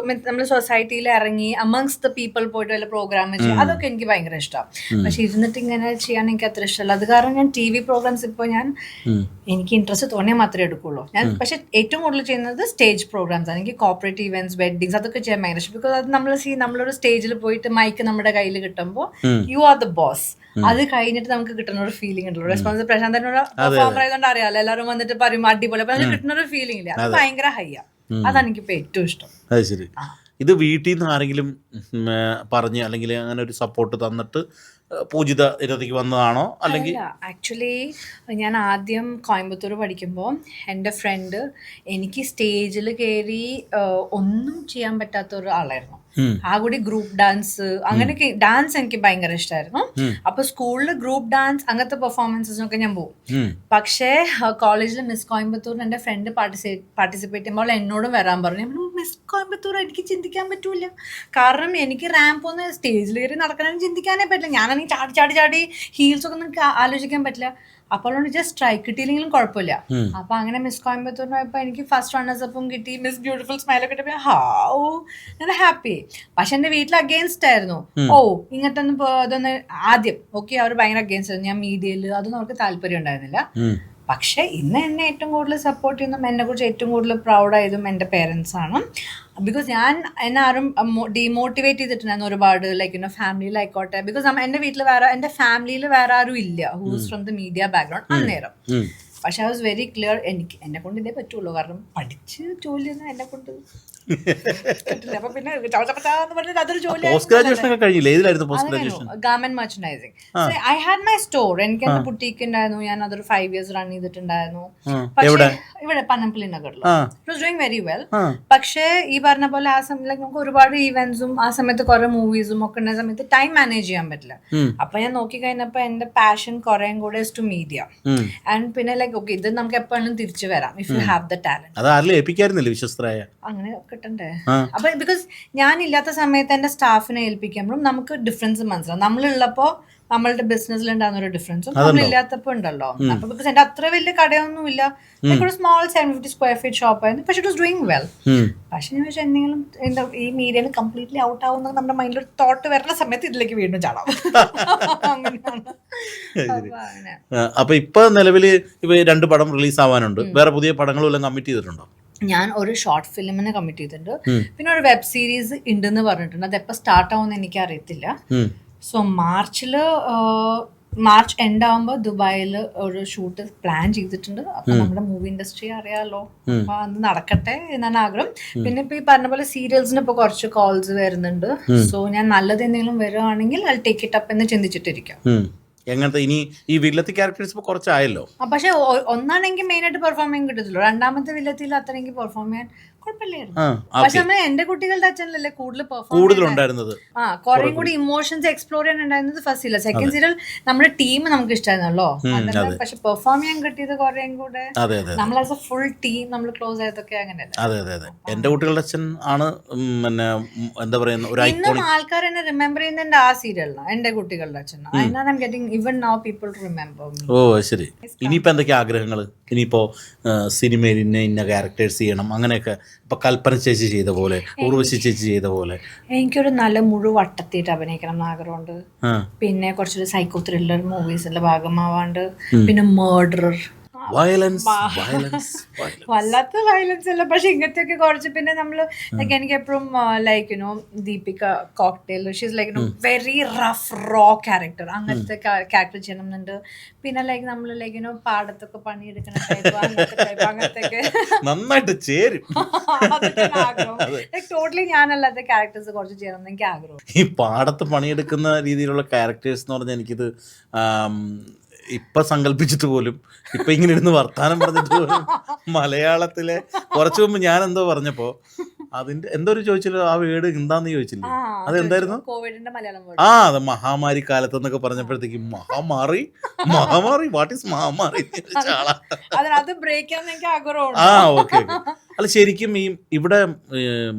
നമ്മൾ സൊസൈറ്റിയിൽ ഇറങ്ങി അമംഗ്സ്റ്റ് ദ പീപ്പിൾ പോയിട്ട് വല്ല പ്രോഗ്രാം ചെയ്യും, അതൊക്കെ എനിക്ക് ഭയങ്കര ഇഷ്ടമാണ്. പക്ഷെ ഇരുന്നിട്ട് ഇങ്ങനെ ചെയ്യാൻ എനിക്ക് അത്ര ഇഷ്ടമല്ല. അത് കാരണം ഞാൻ TV പ്രോഗ്രാംസ് ഇപ്പോൾ എനിക്ക് ഇൻട്രസ്റ്റ് തോന്നിയാൽ മാത്രമേ എടുക്കുള്ളൂ. ഞാൻ പക്ഷെ ഏറ്റവും കൂടുതൽ ചെയ്യുന്നത് സ്റ്റേജ് പ്രോഗ്രാംസ് ആണ്. എനിക്ക് കോർപ്പറേറ്റ് ഇവന്റ്സ്, വെഡിങ്സ് അതൊക്കെ ചെയ്യാൻ ഭയങ്കര ഇഷ്ടം. ബിക്കോസ് അത് നമ്മളൊരു സ്റ്റേജിൽ പോയിട്ട് മൈക്ക് നമ്മുടെ കയ്യിൽ കിട്ടുമ്പോൾ യു ആർ ദ ബോസ്. അത് കഴിഞ്ഞിട്ട് നമുക്ക് കിട്ടുന്ന ഒരു ഫീലിംഗ് ഉണ്ടല്ലോ. റെസ്പോൺസ് പ്രശാന്തനോട് പെർഫോമർ ആയതുകൊണ്ട് അറിയാലോ, എല്ലാവരും വന്നിട്ട് പറയും അടിപൊളി. അപ്പൊ നമുക്ക് കിട്ടുന്ന ഒരു ഫീലിംഗ് ഇല്ല, അത് ഭയങ്കര ഹൈയാ. അതാണ് എനിക്കിപ്പോ ഏറ്റവും ഇഷ്ടം. അത് ശരി. ഇത് വീട്ടിൽ നിന്ന് ആരെങ്കിലും പറഞ്ഞ് അല്ലെങ്കിൽ അങ്ങനെ ഒരു സപ്പോർട്ട് തന്നിട്ട് പൂജിത ഇതിലേക്ക് വന്നതാണോ? അല്ലെങ്കിൽ ആക്ച്വലി ഞാൻ ആദ്യം കോയമ്പത്തൂർ പഠിക്കുമ്പോൾ എൻ്റെ ഫ്രണ്ട് എനിക്ക് സ്റ്റേജിൽ കയറി ഒന്നും ചെയ്യാൻ പറ്റാത്ത ഒരാളായിരുന്നു. ആ കൂടി ഗ്രൂപ്പ് ഡാൻസ് അങ്ങനെയൊക്കെ, ഡാൻസ് എനിക്ക് ഭയങ്കര ഇഷ്ടമായിരുന്നു. അപ്പൊ സ്കൂളിൽ ഗ്രൂപ്പ് ഡാൻസ് അങ്ങനത്തെ പെർഫോമൻസസിനൊക്കെ ഞാൻ പോകും. പക്ഷേ കോളേജിൽ മിസ് കോയമ്പത്തൂരിന് എൻ്റെ ഫ്രണ്ട് പാർട്ടിസിപ്പേറ്റ് ചെയ്യുമ്പോൾ എന്നോടും വരാൻ പറഞ്ഞു. മിസ് കോയമ്പത്തൂർ എനിക്ക് ചിന്തിക്കാൻ പറ്റൂല, കാരണം എനിക്ക് റാമ്പ് ഒന്ന് സ്റ്റേജിൽ കയറി നടക്കാനും ചിന്തിക്കാനേ പറ്റില്ല. ഞാനാണെങ്കിൽ ചാടി ചാടി ചാടി ഹീൽസ് ഒക്കെ നമുക്ക് ആലോചിക്കാൻ പറ്റില്ല. അപ്പോൾ ജസ്റ്റ് സ്ട്രൈക്ക് കിട്ടിയില്ലെങ്കിലും കുഴപ്പമില്ല. അപ്പൊ അങ്ങനെ മിസ് കോയമ്പത്തൂരിന് പോയപ്പോൾ എനിക്ക് ഫസ്റ്റ് റണ്ണേഴ്സ് അപ്പും കിട്ടി, മിസ് ബ്യൂട്ടിഫുൾ സ്മൈലൊക്കെ കിട്ടിയപ്പോൾ ഞാൻ ഹാപ്പി. പക്ഷെ എന്റെ വീട്ടിൽ അഗെയിൻസ്റ്റ് ആയിരുന്നു. ഇങ്ങനത്തെ ഒന്നും ഇതൊന്ന് ആദ്യം ഓക്കെ അവർ ഭയങ്കര അഗെയിൻസ്റ്റ് ആയിരുന്നു. ഞാൻ മീഡിയയിൽ അതൊന്നും അവർക്ക് താല്പര്യം ഉണ്ടായിരുന്നില്ല. പക്ഷെ ഇന്ന് എന്നെ ഏറ്റവും കൂടുതൽ സപ്പോർട്ട് ചെയ്യുന്നതും എന്നെ കുറിച്ച് ഏറ്റവും കൂടുതൽ പ്രൗഡായതും എൻ്റെ പേരൻസ് ആണ്. ബിക്കോസ് എന്നെ ആരും ഡീമോട്ടിവേറ്റ് ചെയ്തിട്ടുണ്ടായിരുന്നു ഒരുപാട്, ലൈക്ക് ഫാമിലിയിലായിക്കോട്ടെ. ബിക്കോസ് എൻ്റെ വീട്ടിൽ എൻ്റെ ഫാമിലിയിൽ വേറെ ആരും ഇല്ല who's from the media background അന്നേരം. പക്ഷെ ഐ വാസ് വെരി ക്ലിയർ, എന്നെ കൊണ്ട് ഇതേ പറ്റുള്ളൂ, കാരണം പഠിച്ച് ജോലിയൊന്നും എന്നെ കൊണ്ട് പറ്റില്ല. അപ്പൊ പിന്നെ അതൊരു garment merchandising. I had my store, എനിക്ക് എന്റെ ബുട്ടീക്ക് ഉണ്ടായിരുന്നു, ഞാൻ അതൊരു 5 years റൺ ചെയ്തിട്ടുണ്ടായിരുന്നു. പക്ഷേ ഇവിടെ പനമ്പള്ളി നഗറിൽ it was doing very well. പക്ഷേ ഈ പറഞ്ഞ പോലെ ആ സമയത്ത് നമുക്ക് ഒരുപാട് ഈവെന്റ്സും ആ സമയത്ത് കുറെ മൂവീസും ഒക്കെ ഉള്ള സമയത്ത് ടൈം മാനേജ് ചെയ്യാൻ പറ്റില്ല. അപ്പൊ ഞാൻ നോക്കി കഴിഞ്ഞപ്പോ എന്റെ പാഷൻ കുറേം കൂടെ ടു മീഡിയ. ആൻഡ് പിന്നെ ലൈക്ക് ഓക്കെ, ഇത് നമുക്ക് എപ്പോഴും തിരിച്ചു വരാം if you have the talent. അങ്ങനെ കിട്ടണ്ടേ? അപ്പൊ ബിക്കോസ് ഞാൻ ഇല്ലാത്ത സമയത്ത് എന്റെ സ്റ്റാഫിനെ ഏൽപ്പിക്കുമ്പോഴും നമുക്ക് ഡിഫറൻസ് മനസ്സിലാവും. നമ്മളുള്ളപ്പോ നമ്മളുടെ ബിസിനസ്സിലുണ്ടാകുന്ന ഒരു ഡിഫറൻസും നമ്മളില്ലാത്തപ്പോ ഉണ്ടല്ലോ. അപ്പൊ ബിക്കോസ് എന്റെ അത്ര വലിയ കടയൊന്നുമില്ല, ഒരു സ്മോൾ 750 square feet ഷോപ്പായിരുന്നു. പക്ഷെ ഇറ്റ് വാസ് ഡൂയിങ് വെൽ. പക്ഷെ ഞാൻ വെച്ചാൽ എന്തെങ്കിലും എന്താ ഈ മീഡിയയിൽ കംപ്ലീറ്റ്ലി ഔട്ട് ആവുന്ന നമ്മുടെ മൈൻഡിൽ ഒരു തോട്ട് വരുന്ന സമയത്ത് ഇതിലേക്ക് വീണ്ടും ചാടാം. അപ്പൊ ഇപ്പൊ നിലവില് ഇപ്പൊ 2 പടം റിലീസ് ആവാനുണ്ട്. വേറെ പുതിയ പടങ്ങളും കമ്മിറ്റ് ചെയ്തിട്ടുണ്ടോ? ഞാൻ ഒരു ഷോർട്ട് ഫിലിമിനെ കമ്മിറ്റ് ചെയ്തിട്ടുണ്ട്, പിന്നെ ഒരു വെബ് സീരീസ് ഉണ്ടെന്ന് പറഞ്ഞിട്ടുണ്ട്. അത് എപ്പോൾ സ്റ്റാർട്ട് ആവുമെന്ന് എനിക്ക് അറിയത്തില്ല. സോ മാർച്ച് എൻഡ് ആവുമ്പോൾ ദുബായിൽ ഒരു ഷൂട്ട് പ്ലാൻ ചെയ്തിട്ടുണ്ട്. അപ്പൊ നമ്മുടെ മൂവി ഇൻഡസ്ട്രി അറിയാലോ, അപ്പൊ അത് നടക്കട്ടെ എന്നാണ് ആഗ്രഹം. പിന്നെ ഇപ്പൊ ഈ പറഞ്ഞ പോലെ സീരിയൽസിന് ഇപ്പൊ കുറച്ച് കോൾസ് വരുന്നുണ്ട്. സോ ഞാൻ നല്ലത് എന്തെങ്കിലും വരുവാണെങ്കിൽ അത് ടേക്ക് ഇറ്റ് അപ്പ് എന്ന് ചിന്തിച്ചിട്ടിരിക്കാം. എങ്ങനത്തെ ഇനി ഈ വില്ലത്തി ക്യാരക്ടേഴ്സ് ഇപ്പൊ കുറച്ചായല്ലോ. പക്ഷെ ഒന്നാണെങ്കിൽ മെയിൻ ആയിട്ട് പെർഫോം ചെയ്യാൻ കിട്ടത്തില്ലോ. രണ്ടാമത്തെ വില്ലത്തിൽ അത്രയെങ്കിൽ പെർഫോം ചെയ്യാൻ കുഴപ്പമില്ലായിരുന്നു. പക്ഷെ നമ്മൾ എന്റെ കുട്ടികളുടെ അച്ഛനല്ലേ കൂടുതൽ ഉണ്ടായിരുന്നത്. കുറേ കൂടി ഇമോഷൻസ് എക്സ്പ്ലോർ ചെയ്യാൻ ഉണ്ടായിരുന്നത് ഫസ്റ്റ് സീരിയൽ. സെക്കൻഡ് സീരിയൽ നമ്മുടെ ടീം നമുക്ക് ഇഷ്ടമായിരുന്നല്ലോ. പക്ഷെ പെർഫോം ചെയ്യാൻ കിട്ടിയത് കുറേയും കൂടെ നമ്മൾ ആസ് എ ഫുൾ ടീം നമ്മൾ ക്ലോസ് ആയതൊക്കെ അങ്ങനെയല്ല. അതെ എന്റെ കുട്ടികളുടെ അച്ഛൻ ആണ് എന്താ പറയുക, ഇന്നും ആൾക്കാർ എന്നെ റിമെമ്പർ ചെയ്യുന്നുണ്ട് ആ സീരിയലിനാണ്, എന്റെ കുട്ടികളുടെ അച്ഛൻ. അതിനാണ് I'm getting even now people remember me. ഓ ശരി. ഇനിയിപ്പോ എന്തൊക്കെ ആഗ്രഹങ്ങൾ? ഇനിയിപ്പോ സിനിമയിൽ ഇന്ന ക്യാരക്ടേഴ്സ് ചെയ്യണം അങ്ങനെയൊക്കെ. ഇപ്പൊ കൽപ്പന ചേച്ചി ചെയ്ത പോലെ, ഉർവശി ചേച്ചി ചെയ്ത പോലെ എനിക്കൊരു നല്ല മുഴുവട്ടത്തിട്ട് അഭിനയിക്കണം എന്ന് ആഗ്രഹമുണ്ട്. പിന്നെ കുറച്ചൊരു സൈക്കോ ത്രില്ലർ മൂവീസിന്റെ ഭാഗമാവാണ്ട്, പിന്നെ മർഡറർ, വല്ലാത്ത വയലൻസ് അല്ല പക്ഷെ ഇങ്ങനത്തെ ഒക്കെ കുറച്ച്. പിന്നെ നമ്മള് ലൈക്ക് എനിക്ക് എപ്പോഴും like Deepika Cocktail, she's like very rough raw character, അങ്ങനത്തെ ക്യാരക്ടർ ചെയ്യണം എന്നുണ്ട്. പിന്നെ ലൈക്ക് നമ്മള് ലൈക്ക് പാടത്തൊക്കെ പണിയെടുക്കുന്ന അങ്ങനത്തെ ഒക്കെ നന്നായിട്ട് ചേരും. ടോട്ടലി ഞാനല്ലാത്ത ക്യാരക്ടേഴ്സ് കുറച്ച് ചെയ്യണം എന്ന് എനിക്ക് ആഗ്രഹം. ഈ പാടത്ത് പണിയെടുക്കുന്ന രീതിയിലുള്ള ക്യാരക്ടേഴ്സ് എന്ന് പറഞ്ഞാൽ എനിക്കിത് ഇപ്പൊ സങ്കല്പിച്ചിട്ട് പോലും, ഇപ്പൊ ഇങ്ങനെ ഇരുന്ന് വർത്താനം പറഞ്ഞിട്ട് പോലും മലയാളത്തിലെ കുറച്ചു മുമ്പ് ഞാൻ എന്തോ പറഞ്ഞപ്പോ അതിന്റെ എന്തോ ഒരു ചോദിച്ചല്ലോ, ആ വേർഡ് എന്താന്ന് ചോദിച്ചില്ലേ, അതെന്തായിരുന്നു? കോവിഡിന്റെ മലയാളം. അത് മഹാമാരി കാലത്ത് എന്നൊക്കെ പറഞ്ഞപ്പോഴത്തേക്ക് മഹാമാരി വാട്ട് ഈസ് മഹാമാരി? ഓക്കെ. അല്ല ശരിക്കും ഈ ഇവിടെ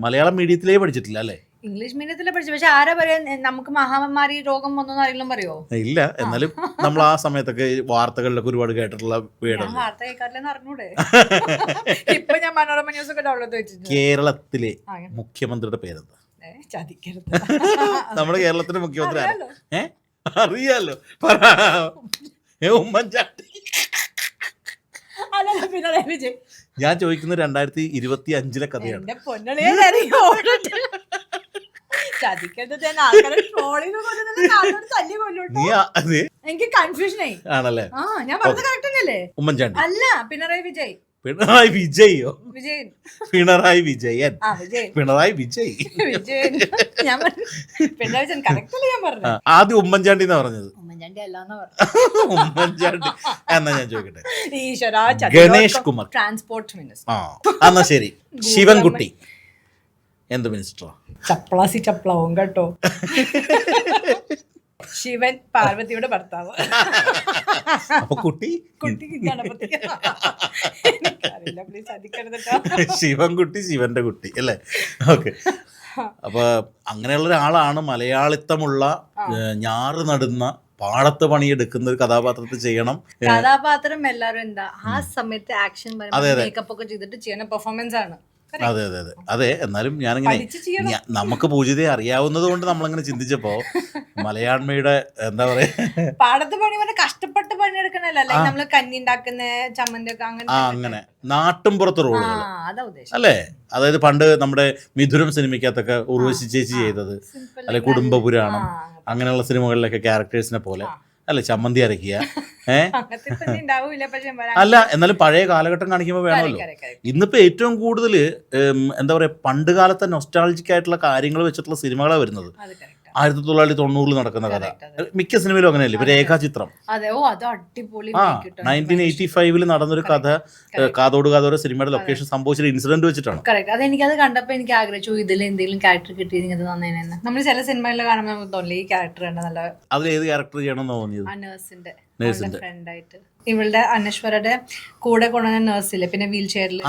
മലയാളം മീഡിയത്തിലേ പഠിച്ചിട്ടില്ല അല്ലേ? ഇംഗ്ലീഷ് മീഡിയത്തിലെ പഠിച്ചു. പക്ഷെ ആരാ പറയാ നമുക്ക് മഹാമാരി രോഗം വന്നോന്ന് ആരെങ്കിലും പറയോ? ഇല്ല. എന്നാലും നമ്മൾ ആ സമയത്തൊക്കെ വാർത്തകളിലൊക്കെ ഒരുപാട് കേട്ടിട്ടുള്ള വീടാണ്. വാർത്ത കേൾക്കാറില്ലെന്ന് അറിഞ്ഞൂടെ? ഇപ്പൊ ഞാൻ മനോരമ ന്യൂസ് ഒക്കെ ഡൗൺലോഡ് വെച്ചിട്ടുണ്ട്. കേരളത്തിലെ മുഖ്യമന്ത്രിയുടെ പേരെന്താ? ചതിക്കരുത്. നമ്മുടെ കേരളത്തിന്റെ മുഖ്യമന്ത്രി അറിയാലോ, ഉമ്മൻചാണ്ടി. ഞാൻ ചോദിക്കുന്നത് 2025 കഥയാണ്. എനിക്ക് കൺഫ്യൂഷൻ ആയി. ആണല്ലേ? ഞാൻ പറഞ്ഞ കറക്റ്റ് തന്നെയല്ലേ? ഉമ്മൻചാണ്ടി അല്ല, പിണറായി വിജയ്. പിണറായി വിജയോ? വിജയൻ. പിണറായി വിജയൻ. പിണറായി വിജയ്. വിജയൻ. ഞാൻ പിണറായി വിജയൻ കറക്റ്റ് അല്ലേ ഞാൻ പറഞ്ഞു? ആദ്യം ഉമ്മൻചാണ്ടി എന്നാ പറഞ്ഞത്. ഉമ്മൻചാണ്ടി അല്ലാന്ന് പറഞ്ഞു. ഉമ്മൻചാണ്ടി എന്നാ ഞാൻ ചോദിക്കട്ടെ. ഈശ്വരാ, ഗണേഷ് കുമാർ ട്രാൻസ്പോർട്ട് മിനിസ്റ്റർ. എന്നാ ശരി. ശിവൻകുട്ടി എന്ത് മിനിസ്റ്ററോ? ചപ്ലാസി ചപ്ലാവും കേട്ടോ. ശിവൻ പാർവതിയുടെ ഭർത്താവ്. അപ്പൊ കുട്ടി ഗണപതി. ശിവൻകുട്ടി ശിവന്റെ കുട്ടി അല്ലേ? ഓക്കെ. അപ്പൊ അങ്ങനെയുള്ള ഒരാളാണ് മലയാളിത്തമുള്ള ഞാറ് നടുന്ന പാടത്ത് പണിയെടുക്കുന്ന ഒരു കഥാപാത്രത്തിൽ ചെയ്യണം. കഥാപാത്രം എല്ലാരും എന്താ ആ സമയത്ത് ആക്ഷൻ മേക്കപ്പ് ഒക്കെ ചെയ്തിട്ട് ചെയ്യുന്ന പെർഫോമൻസ് ആണ്. അതെ അതെ അതെ അതെ. എന്നാലും ഞാനിങ്ങനെ നമുക്ക് പൂജിതയെ അറിയാവുന്നത് കൊണ്ട് നമ്മളങ്ങനെ ചിന്തിച്ചപ്പോ മലയാണ്മയുടെ എന്താ പറയാ പാടത്ത് പണി പറഞ്ഞ കഷ്ടപ്പെട്ട് പണിയെടുക്കണല്ലോ, അല്ലെങ്കിൽ നമ്മള് കഞ്ഞി ഉണ്ടാക്കുന്ന ചമ്മന്തി ഒക്കെ അങ്ങനെ നാട്ടുംപുറത്ത് റോളുകൾ അതാ ഉദ്ദേശം അല്ലേ? അതായത് പണ്ട് നമ്മുടെ മിഥുനം സിനിമയ്ക്കകത്തൊക്കെ ഉർവശി ചേച്ചി ചെയ്തത്, അല്ലെ കുടുംബപുരാണം അങ്ങനെയുള്ള സിനിമകളിലൊക്കെ ക്യാരക്ടേഴ്സിനെ പോലെ അല്ലെ, ചമ്മന്തി അരയ്ക്കുക. അല്ല, എന്നാലും പഴയ കാലഘട്ടം കാണിക്കുമ്പോൾ വേണമല്ലോ. ഇന്നിപ്പോ ഏറ്റവും കൂടുതൽ എന്താ പറയാ പണ്ട് കാലത്തെ നൊസ്റ്റാൾജിക് ആയിട്ടുള്ള കാര്യങ്ങൾ വെച്ചിട്ടുള്ള സിനിമകളാണ് വരുന്നത്. 1990 നടക്കുന്ന കഥ മിക്ക സിനിമയിലും അങ്ങനെയല്ലേ. ഇപ്പൊ രേഖാചിത്രം 1985 നടന്നൊരു കഥ, കാതോട് കാതോട് സിനിമയുടെ ലൊക്കേഷൻ സംഭവിച്ച ഇൻസിഡന്റ് വെച്ചിട്ടാണ്. അതെനിക്കത് കണ്ടപ്പോ എനിക്ക് ആഗ്രഹിച്ചു ഇതിൽ എന്തെങ്കിലും ക്യാരക്ടർ കിട്ടിയത് നന്നായിരുന്നു. നമ്മൾ ചില സിനിമകളിൽ കാണുമ്പോൾ നമുക്ക് തോന്നില്ല ഈ ക്യാരക്ടർ ഉണ്ട് നല്ല. അതിൽ ഏത് ക്യാരക്ടർ ചെയ്യണമെന്ന് തോന്നിയത്? നേഴ്സിന്റെ ഫ്രണ്ടായിട്ട് ഇവളുടെ അനശ്വരയുടെ കൂടെ കൊണ്ടുവന്ന നേഴ്സില്ലേ, പിന്നെ വീൽ ചെയറിൽ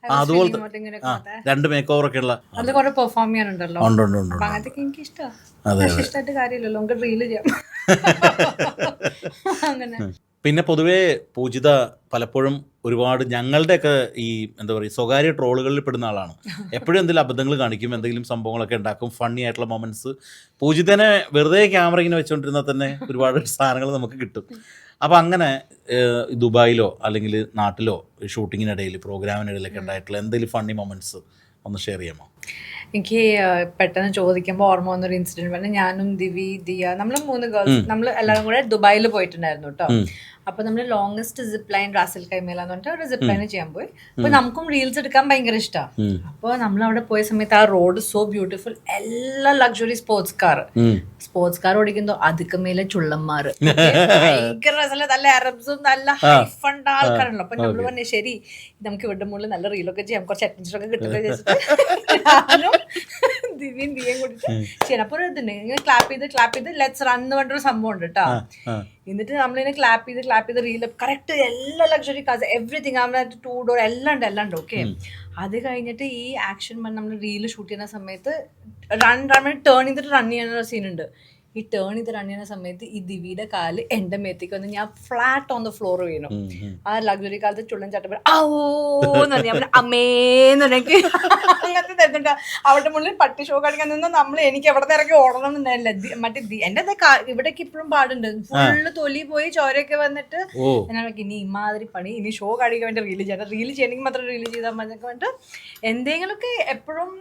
അതുപോലത്തെ 2 മേക്ക് ഓവർ ഒക്കെ ഉള്ള അത് കുറെ പെർഫോം ചെയ്യാനുണ്ടല്ലോ. അങ്ങനത്തെ എനിക്ക് ഇഷ്ടമാണ്. ഇഷ്ടമായിട്ട് കാര്യമില്ലല്ലോ, നമുക്ക് റീല് ചെയ്യാം. അങ്ങനെ പിന്നെ പൊതുവേ പൂജിത പലപ്പോഴും ഒരുപാട് ഞങ്ങളുടെയൊക്കെ ഈ എന്താ പറയുക സ്വകാര്യ ട്രോളുകളിൽ പെടുന്ന ആളാണ്. എപ്പോഴും എന്തെങ്കിലും അബദ്ധങ്ങൾ കാണിക്കും, എന്തെങ്കിലും സംഭവങ്ങളൊക്കെ ഉണ്ടാക്കും, ഫണ്ണി ആയിട്ടുള്ള മൊമെന്റ്സ്. പൂജിതനെ വെറുതെ ക്യാമറ ഇങ്ങനെ വെച്ചുകൊണ്ടിരുന്നാൽ തന്നെ ഒരുപാട് സാധനങ്ങൾ നമുക്ക് കിട്ടും. അപ്പം അങ്ങനെ ദുബായിലോ അല്ലെങ്കിൽ നാട്ടിലോ ഷൂട്ടിങ്ങിനിടയിൽ പ്രോഗ്രാമിനിടയിലൊക്കെ ഉണ്ടായിട്ടുള്ള എന്തെങ്കിലും ഫണ്ണി മൊമെന്റ്സ് ഒന്ന് ഷെയർ ചെയ്യാമോ? എനിക്ക് പെട്ടെന്ന് ചോദിക്കുമ്പോൾ ഓർമ്മ വന്നൊരു ഇൻസിഡന്റ് പറഞ്ഞാൽ, ഞാനും ദിയ നമ്മൾ 3 ഗേൾസ് നമ്മൾ എല്ലാവരും കൂടെ ദുബായിൽ പോയിട്ടുണ്ടായിരുന്നു കേട്ടോ. അപ്പൊ നമ്മൾ ലോങ്സ്റ്റ് സിപ്പ് ലൈൻ റാസൽ കൈമേല എന്ന് പറഞ്ഞിട്ട് ഒരു സിപ്പ് ലൈൻ ചെയ്യാൻ പോയി. അപ്പൊ നമുക്കും റീൽസ് എടുക്കാൻ ഭയങ്കര ഇഷ്ടമാണ്. അപ്പൊ നമ്മൾ അവിടെ പോയ സമയത്ത് ആ റോഡ് സോ ബ്യൂട്ടിഫുൾ, എല്ലാ ലക്ഷറി സ്പോർട്സ് കാർ ഓടിക്കുന്നോ അതുക്ക് മേലെ ചുള്ളന്മാര്, ഭയങ്കര രസമല്ല, നല്ല അറബ്സും നല്ല ഹൈഫണ്ട ആൾക്കാരുണ്ടല്ലോ. അപ്പൊ നമ്മൾ പറഞ്ഞു ശരി നമുക്ക് ഇവിടെ മുകളിൽ നല്ല റീലൊക്കെ ചെയ്യാം, കുറച്ച് അറ്റൻഷൻ ഒക്കെ കിട്ടുക ഞാനും ദിവ്യയും കൂടിട്ട് ചെയ്യണം. അപ്പൊ ഇതുണ്ട് ഇങ്ങനെ ക്ലാപ്പ് ചെയ്ത് ലെറ്റ്സ് റൺ എന്ന് പറഞ്ഞൊരു സംഭവം ഉണ്ട് കേട്ടോ. എന്നിട്ട് നമ്മളിങ്ങനെ ക്ലാപ്പ് ചെയ്ത് റീൽ കറക്റ്റ് എല്ലാ ലക്ഷറി കാർസ് എവറിത്തിങ് അവിടെ 2 ഡോർ എല്ലാം ഉണ്ട്. ഓക്കെ, അത് കഴിഞ്ഞിട്ട് ഈ ആക്ഷൻ നമ്മൾ റീല് ഷൂട്ട് ചെയ്യുന്ന സമയത്ത് ടേൺ ചെയ്തിട്ട് റൺ ചെയ്യുന്ന സീനുണ്ട്. ഈ ടേൺ ചെയ്ത് റൺ ചെയ്യുന്ന സമയത്ത് ഈ ദിവ്യയുടെ കാല് എന്റെ മേത്തേക്ക് വന്ന് ഞാൻ ഫ്ലാറ്റ് ഓൺ ദ ഫ്ലോർ വീണു. ആ ലക്ഷറി കാലത്ത് ചുള്ളൻ ചട്ടപ്പോ അമ്മേന്ന് അങ്ങനത്തെ തരുന്നുണ്ട്. അവരുടെ മുന്നിൽ പട്ടി ഷോ കാണിക്കാൻ നിന്ന് നമ്മൾ എനിക്ക് എവിടെ ഇറക്കി ഓടണം എന്നുണ്ടായില്ല. മറ്റേ എന്റെ ഇവിടേക്ക് ഇപ്പോഴും പാടുണ്ട്, ഫുള്ള് തൊലി പോയി ചോരയൊക്കെ വന്നിട്ട് ഞാൻ ഇനി ഇമാതിരി പണി ഇനി ഷോ കാണിക്കാൻ വേണ്ടി റീല് ചെയ്യണമെങ്കിൽ മാത്രം റീല് ചെയ്താൽ മതി വേണ്ടിട്ട് എന്തെങ്കിലുമൊക്കെ എപ്പോഴും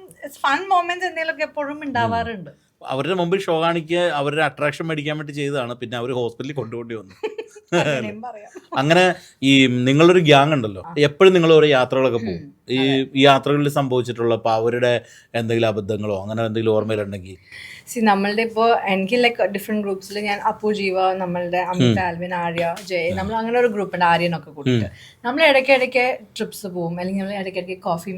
ഫൺ മൊമെന്റ്സ് എന്തെങ്കിലുമൊക്കെ എപ്പോഴും ഉണ്ടാവാറുണ്ട്. അവരുടെ മുമ്പിൽ ഷോ കാണിക്കുക അവരുടെ അട്രാക്ഷൻ മേടിക്കാൻ വേണ്ടി ചെയ്തതാണ്. പിന്നെ അവർ ഹോസ്പിറ്റലിൽ കൊണ്ടുപോണ്ടി വന്നു. അങ്ങനെ ഈ നിങ്ങളൊരു ഗ്യാങ് ഉണ്ടല്ലോ, എപ്പോഴും നിങ്ങൾ ഓരോ യാത്രകളൊക്കെ പോകും. ഈ യാത്രകളിൽ സംഭവിച്ചിട്ടുള്ള അപ്പോൾ അവരുടെ എന്തെങ്കിലും അബദ്ധങ്ങളോ അങ്ങനെ എന്തെങ്കിലും ഓർമ്മയിലുണ്ടെങ്കിൽ? നമ്മളുടെ ഇപ്പോൾ എനിക്ക് ലൈക്ക് ഡിഫറെന്റ് ഗ്രൂപ്പ്സിൽ ഞാൻ അപ്പു ജീവ, നമ്മളുടെ അമിത്, ആൽവിൻ, ആര്യ, ജയ്, നമ്മൾ അങ്ങനെ ഒരു ഗ്രൂപ്പ് ഉണ്ട്, ആര്യനൊക്കെ കൂട്ടിയിട്ട് നമ്മൾ ഇടയ്ക്കിടയ്ക്ക് ട്രിപ്സ് പോകും, അല്ലെങ്കിൽ നമ്മൾ ഇടയ്ക്കിടയ്ക്ക് കോഫി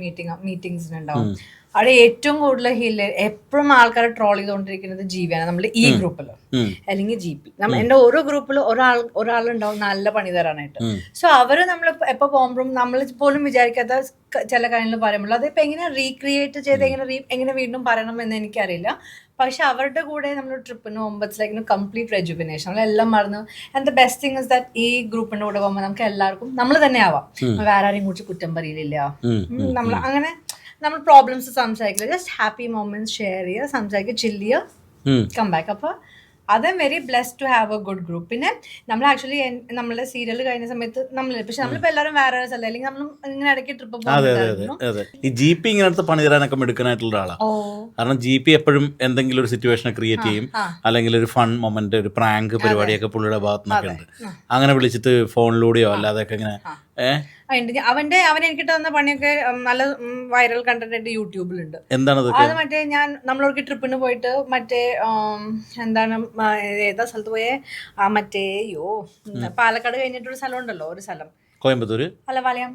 മീറ്റിംഗ്സിനുണ്ടാവും. അവിടെ ഏറ്റവും കൂടുതൽ എപ്പോഴും ആൾക്കാരെ ട്രോൾ ചെയ്തുകൊണ്ടിരിക്കുന്നത് ജീവിയാണ് നമ്മുടെ ഈ ഗ്രൂപ്പിൽ അല്ലെങ്കിൽ ജീപ്പിൽ. എന്റെ ഓരോ ഗ്രൂപ്പിലും ഒരാളുണ്ടാവും നല്ല പണി തരാനായിട്ട്. സോ അവര് നമ്മൾ എപ്പോ പോകുമ്പോഴും നമ്മൾ പോലും വിചാരിക്കാത്ത ചില കാര്യങ്ങൾ പറയുമ്പോൾ അതിപ്പോ എങ്ങനെ റീക്രിയേറ്റ് ചെയ്ത് എങ്ങനെ വീണ്ടും പറയണം എന്ന് എനിക്കറിയില്ല. പക്ഷെ അവരുടെ കൂടെ നമ്മൾ ട്രിപ്പിന് പോകുമ്പോൾ കംപ്ലീറ്റ് റെജുവിനേഷൻ, നമ്മളെല്ലാം മറന്നു. And the best thing is that ഈ ഗ്രൂപ്പിന്റെ കൂടെ പോകുമ്പോൾ നമുക്ക് എല്ലാവർക്കും നമ്മൾ തന്നെ ആവാം, വേറെ ആരെയും കുറിച്ച് കുറ്റം പറയില്ല. നമ്മൾ അങ്ങനെ നമ്മൾ പ്രോബ്ലംസ് സംസാരിക്കില്ല, ജസ്റ്റ് ഹാപ്പി മൊമെന്റ്സ് ഷെയർ ചെയ്യുക, സംസാരിക്കുക, ചില്ല് ചെയ്യുക, കം ബാക്ക്. അപ്പോൾ I am very blessed to have a good group. പിന്നെ നമ്മൾ ആക്ച്വലി നമ്മളുടെ സീരിയൽ കഴിഞ്ഞ സമയത്ത് പക്ഷെ നമ്മളിപ്പോൾ എല്ലാവരും വേറെ സ്ഥലം അല്ലെങ്കിൽ നമ്മൾ ഇങ്ങനെ ഇടയ്ക്ക് ട്രിപ്പ് പോകുന്നു. ഈ ജി പി ഇങ്ങനത്തെ പണി തരാനൊക്കെ എടുക്കാനായിട്ടുള്ള ഒരാളാണ്. കാരണം ജി പി എപ്പോഴും എന്തെങ്കിലും ഒരു സിറ്റുവേഷൻ ക്രിയേറ്റ് ചെയ്യും, അല്ലെങ്കിൽ ഒരു ഫൺ മൊമെന്റ്, ഒരു പ്രാങ്ക് പരിപാടിയൊക്കെ പുള്ളിയുടെ ഭാഗത്തു നിന്നൊക്കെ ഉണ്ട്. അങ്ങനെ വിളിച്ചിട്ട് ഫോണിലൂടെയോ അല്ലാതെയൊക്കെ ഇങ്ങനെ അവൻ എനിക്ക് തന്ന പണിയൊക്കെ നല്ല വൈറൽ കണ്ടന്റ് ആയിട്ട് യൂട്യൂബിലുണ്ട്. എന്താണ് അത് മറ്റേ നമ്മളൊക്കെ ട്രിപ്പിന് പോയിട്ട് മറ്റേ എന്താണ് ഏതാ സ്ഥലത്ത് പോയേ മറ്റേ പാലക്കാട് കഴിഞ്ഞിട്ടൊരു സ്ഥലം ഉണ്ടല്ലോ, ഒരു സ്ഥലം കോയമ്പത്തൂര് അല്ല വലയം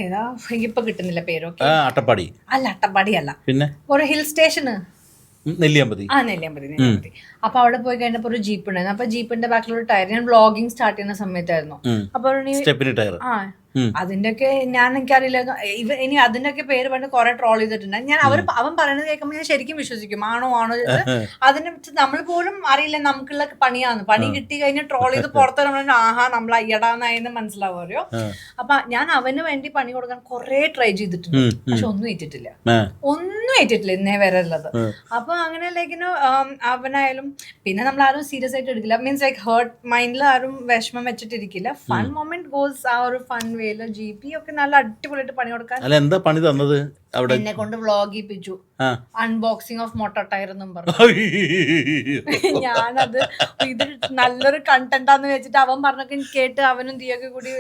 ഏതാ എനിക്കിപ്പോ കിട്ടുന്നില്ല പേരൊക്കെ. അട്ടപ്പാടി അല്ല, അട്ടപ്പാടി അല്ല, പിന്നെ ഒരു ഹിൽ സ്റ്റേഷന് നെല്ലിയാമ്പതി. നെല്ലിയാമ്പതി. അപ്പൊ അവിടെ പോയി കഴിഞ്ഞപ്പോ ഒരു ജീപ്പ് ഉണ്ടായിരുന്നു. അപ്പൊ ജീപ്പിന്റെ ബാക്കിലുള്ള ടയർ, ഞാൻ വ്ളോഗിങ് സ്റ്റാർട്ട് ചെയ്യുന്ന സമയത്തായിരുന്നു. അപ്പൊ സ്റ്റെപ്പിന് ടയർ. അതിന്റെയൊക്കെ ഞാൻ എനിക്കറിയില്ല, ഇനി അതിന്റെയൊക്കെ പേര് പറഞ്ഞ് കുറെ ട്രോൾ ചെയ്തിട്ടുണ്ട്. ഞാൻ അവൻ പറയുന്നത് കേൾക്കുമ്പോൾ ഞാൻ ശരിക്കും വിശ്വസിക്കും, ആണോ അതിന് നമ്മൾ പോലും അറിയില്ല നമുക്കുള്ള പണിയാന്ന്. പണി കിട്ടി കഴിഞ്ഞ് ട്രോൾ ചെയ്ത് പുറത്ത് നമ്മൾ ആഹാ നമ്മൾ അയ്യടാന്നായെന്ന് മനസ്സിലാവുമല്ലോ. അപ്പൊ ഞാൻ അവന് വേണ്ടി പണി കൊടുക്കാൻ കുറെ ട്രൈ ചെയ്തിട്ടുണ്ട്, പക്ഷെ ഒന്നും ഏറ്റിട്ടില്ല ഇന്നേ വരെ ഉള്ളത്. അപ്പൊ അങ്ങനെ ലൈക്കിന് അവനായാലും പിന്നെ നമ്മൾ ആരും സീരിയസ് ആയിട്ട് എടുക്കില്ല. മീൻസ് ലൈക്ക് ഹേർട്ട് മൈൻഡിൽ ആരും വിഷമം വെച്ചിട്ടിരിക്കില്ല. ഫൺ മൊമെന്റ് ഗോസ് ആ ഒരു ഫൺ വേല. GP ഒക്കെ നല്ല അടിപൊളിയായിട്ട് പണി കൊടുക്കാൻ. അല്ല, എന്താ പണി തന്നത്? എന്നെ കൊണ്ട് വ്ളോഗ് ചെയ്യിപ്പിച്ചു, അൺബോക്സിംഗ് ഓഫ് മോട്ടോർ ടയർ എന്നും പറഞ്ഞു. ഞാനത് ഇത് നല്ലൊരു കണ്ടന്റാന്ന് വെച്ചിട്ട് അവൻ പറഞ്ഞൊക്കെ കേട്ട് അവനും തീയൊക്കെ കൂടി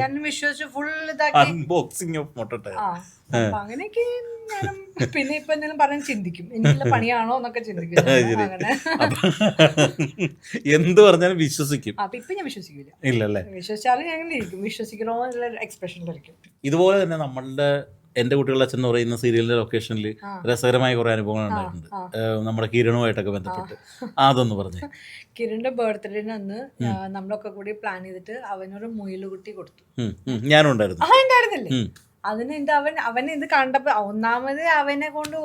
ഞാൻ വിശ്വസിച്ചു ഫുൾ ഇതാക്കി. Unboxing of motor tyre. അപ്പൊ അങ്ങനെയൊക്കെ ഞാനും പിന്നെ ഇപ്പൊ എന്തെങ്കിലും പറയാൻ ചിന്തിക്കും, എനിക്കുള്ള പണിയാണോ എന്നൊക്കെ ചിന്തിക്കും. അങ്ങനെ എന്ത് പറഞ്ഞാലും വിശ്വസിക്കും. അപ്പൊ ഇപ്പൊ ഞാൻ വിശ്വസിക്കില്ല. ഇല്ലല്ലേ? വിശ്വസിച്ചാലും ഞാൻ ഇരിക്കും, വിശ്വസിക്കണോ എന്നുള്ള എക്സ്പ്രഷനിലായിരിക്കും. ഇതുപോലെ തന്നെ നമ്മളുടെ എന്റെ കുട്ടികളുടെ അച്ഛൻ എന്ന് പറയുന്ന സീരിയലിന്റെ ലൊക്കേഷനിൽ രസകരമായ കുറെ അനുഭവങ്ങൾ ഉണ്ടായിട്ടുണ്ട് നമ്മുടെ കിരണുമായിട്ടൊക്കെ ബന്ധപ്പെട്ട്. അതൊന്ന് പറഞ്ഞു. കിരണിന്റെ ബർത്ത്ഡേന് അന്ന് നമ്മളൊക്കെ കൂടി പ്ലാൻ ചെയ്തിട്ട് അവനൊരു മുയലുകുട്ടി കൊടുത്തു. ഞാനും ഉണ്ടായിരുന്നു. ഉണ്ടായിരുന്നില്ലേ? അതിന് അവൻ ഇത് കണ്ടപ്പോ ഒന്നാമത് അവനെ കൊണ്ട്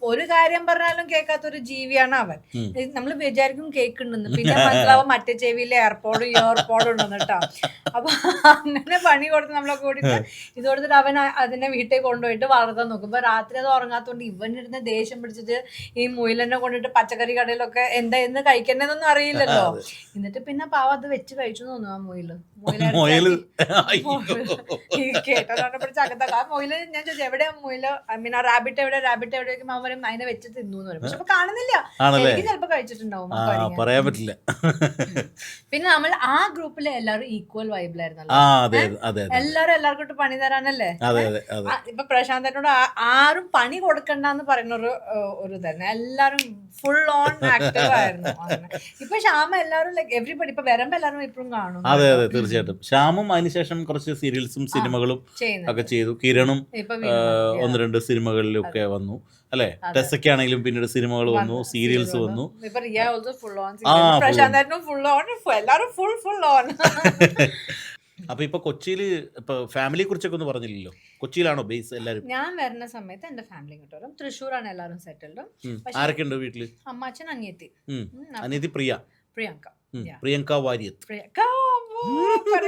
ഒരു കാര്യം പറഞ്ഞാലും കേൾക്കാത്തൊരു ജീവിയാണ് അവൻ. നമ്മൾ വിചാരിക്കും കേൾക്കുന്നുണ്ടെന്ന്, പിന്നെ മനസ്സിലാവും മറ്റേ ചെവിയിലെ ഇയർപോഡും ഉണ്ടെന്ന് കേട്ടോ. അപ്പൊ അങ്ങനെ പണി കൊടുത്ത് നമ്മളെ കൂടിയിട്ട് ഇത് കൊടുത്തിട്ട് അവൻ അതിനെ വീട്ടിൽ കൊണ്ടുപോയിട്ട് വളർത്താൻ നോക്കുമ്പോ രാത്രി അത് ഉറങ്ങാത്തോണ്ട് ഇവനിരുന്ന് ദേഷ്യം പിടിച്ചിട്ട് ഈ മുയലിനെ കൊണ്ടിട്ട് പച്ചക്കറി കടയിലൊക്കെ എന്താ കഴിക്കേണ്ടതെന്നൊന്നും അറിയില്ലല്ലോ. എന്നിട്ട് പിന്നെ പാവ അത് വെച്ച് കഴിച്ചു തോന്നുന്നു. ആ മുയല് കേട്ടതാണ് പിടിച്ച മൊയില്. ഞാൻ ചോദിച്ചു എവിടെയാ മൊയില്, ഐ മീൻ ആ റാബിറ്റ് എവിടെ അവൻ അതിനെ വെച്ച് തിന്നു എന്ന് പറയും. പക്ഷെ അപ്പൊ കാണുന്നില്ല, എനിക്ക് ചിലപ്പോ കഴിച്ചിട്ടുണ്ടാവും, പറയാൻ പറ്റില്ല. പിന്നെ നമ്മൾ ആ ഗ്രൂപ്പിലെ എല്ലാവരും ഈക്വൽ വൈബിലായിരുന്നല്ലോ. എല്ലാവർക്കും ഇട്ട് പണി തരാനല്ലേ. ഇപ്പൊ പ്രശാന്തനോട് ആരും പണി കൊടുക്കണ്ടെന്ന് പറയുന്ന ഒരു തന്നെ, എല്ലാരും ഫുൾ ഓൺ ആക്റ്റീവ് ആയിരുന്നു. ഇപ്പൊ ശ്യാമ എല്ലാവരും ലൈക്ക് എവരിബഡി ഇപ്പൊ വരുമ്പോ എല്ലാവരും ഇപ്പോഴും കാണും. അതെ തീർച്ചയായിട്ടും. ശ്യാമും അതിനുശേഷം കുറച്ച് സീരിയൽസും സിനിമകളും ഒക്കെ ചെയ്തു. കിരണും 1-2 സിനിമകളിലൊക്കെ വന്നു അല്ലെ. ടെസ്സൊക്കെ ആണെങ്കിലും പിന്നീട് സിനിമകൾ വന്നു, സീരിയൽസ് വന്നു. അപ്പൊ ഇപ്പൊ കൊച്ചിയില് ഇപ്പൊ ഫാമിലിയെ കുറിച്ചൊക്കെ ഒന്നും പറഞ്ഞില്ലല്ലോ. കൊച്ചിയിലാണോ ബേസ് എല്ലാരും? ഞാൻ വരുന്ന സമയത്ത് എന്റെ ഫാമിലി കിട്ടും. തൃശ്ശൂരാണ് എല്ലാവരും സെറ്റിൽഡ്. ആരൊക്കെ ഉണ്ട് വീട്ടില്? അമ്മാച്ചൻ, അനിയത്തി. അനിയത്തി പ്രിയങ്ക വാര്യത്ത്.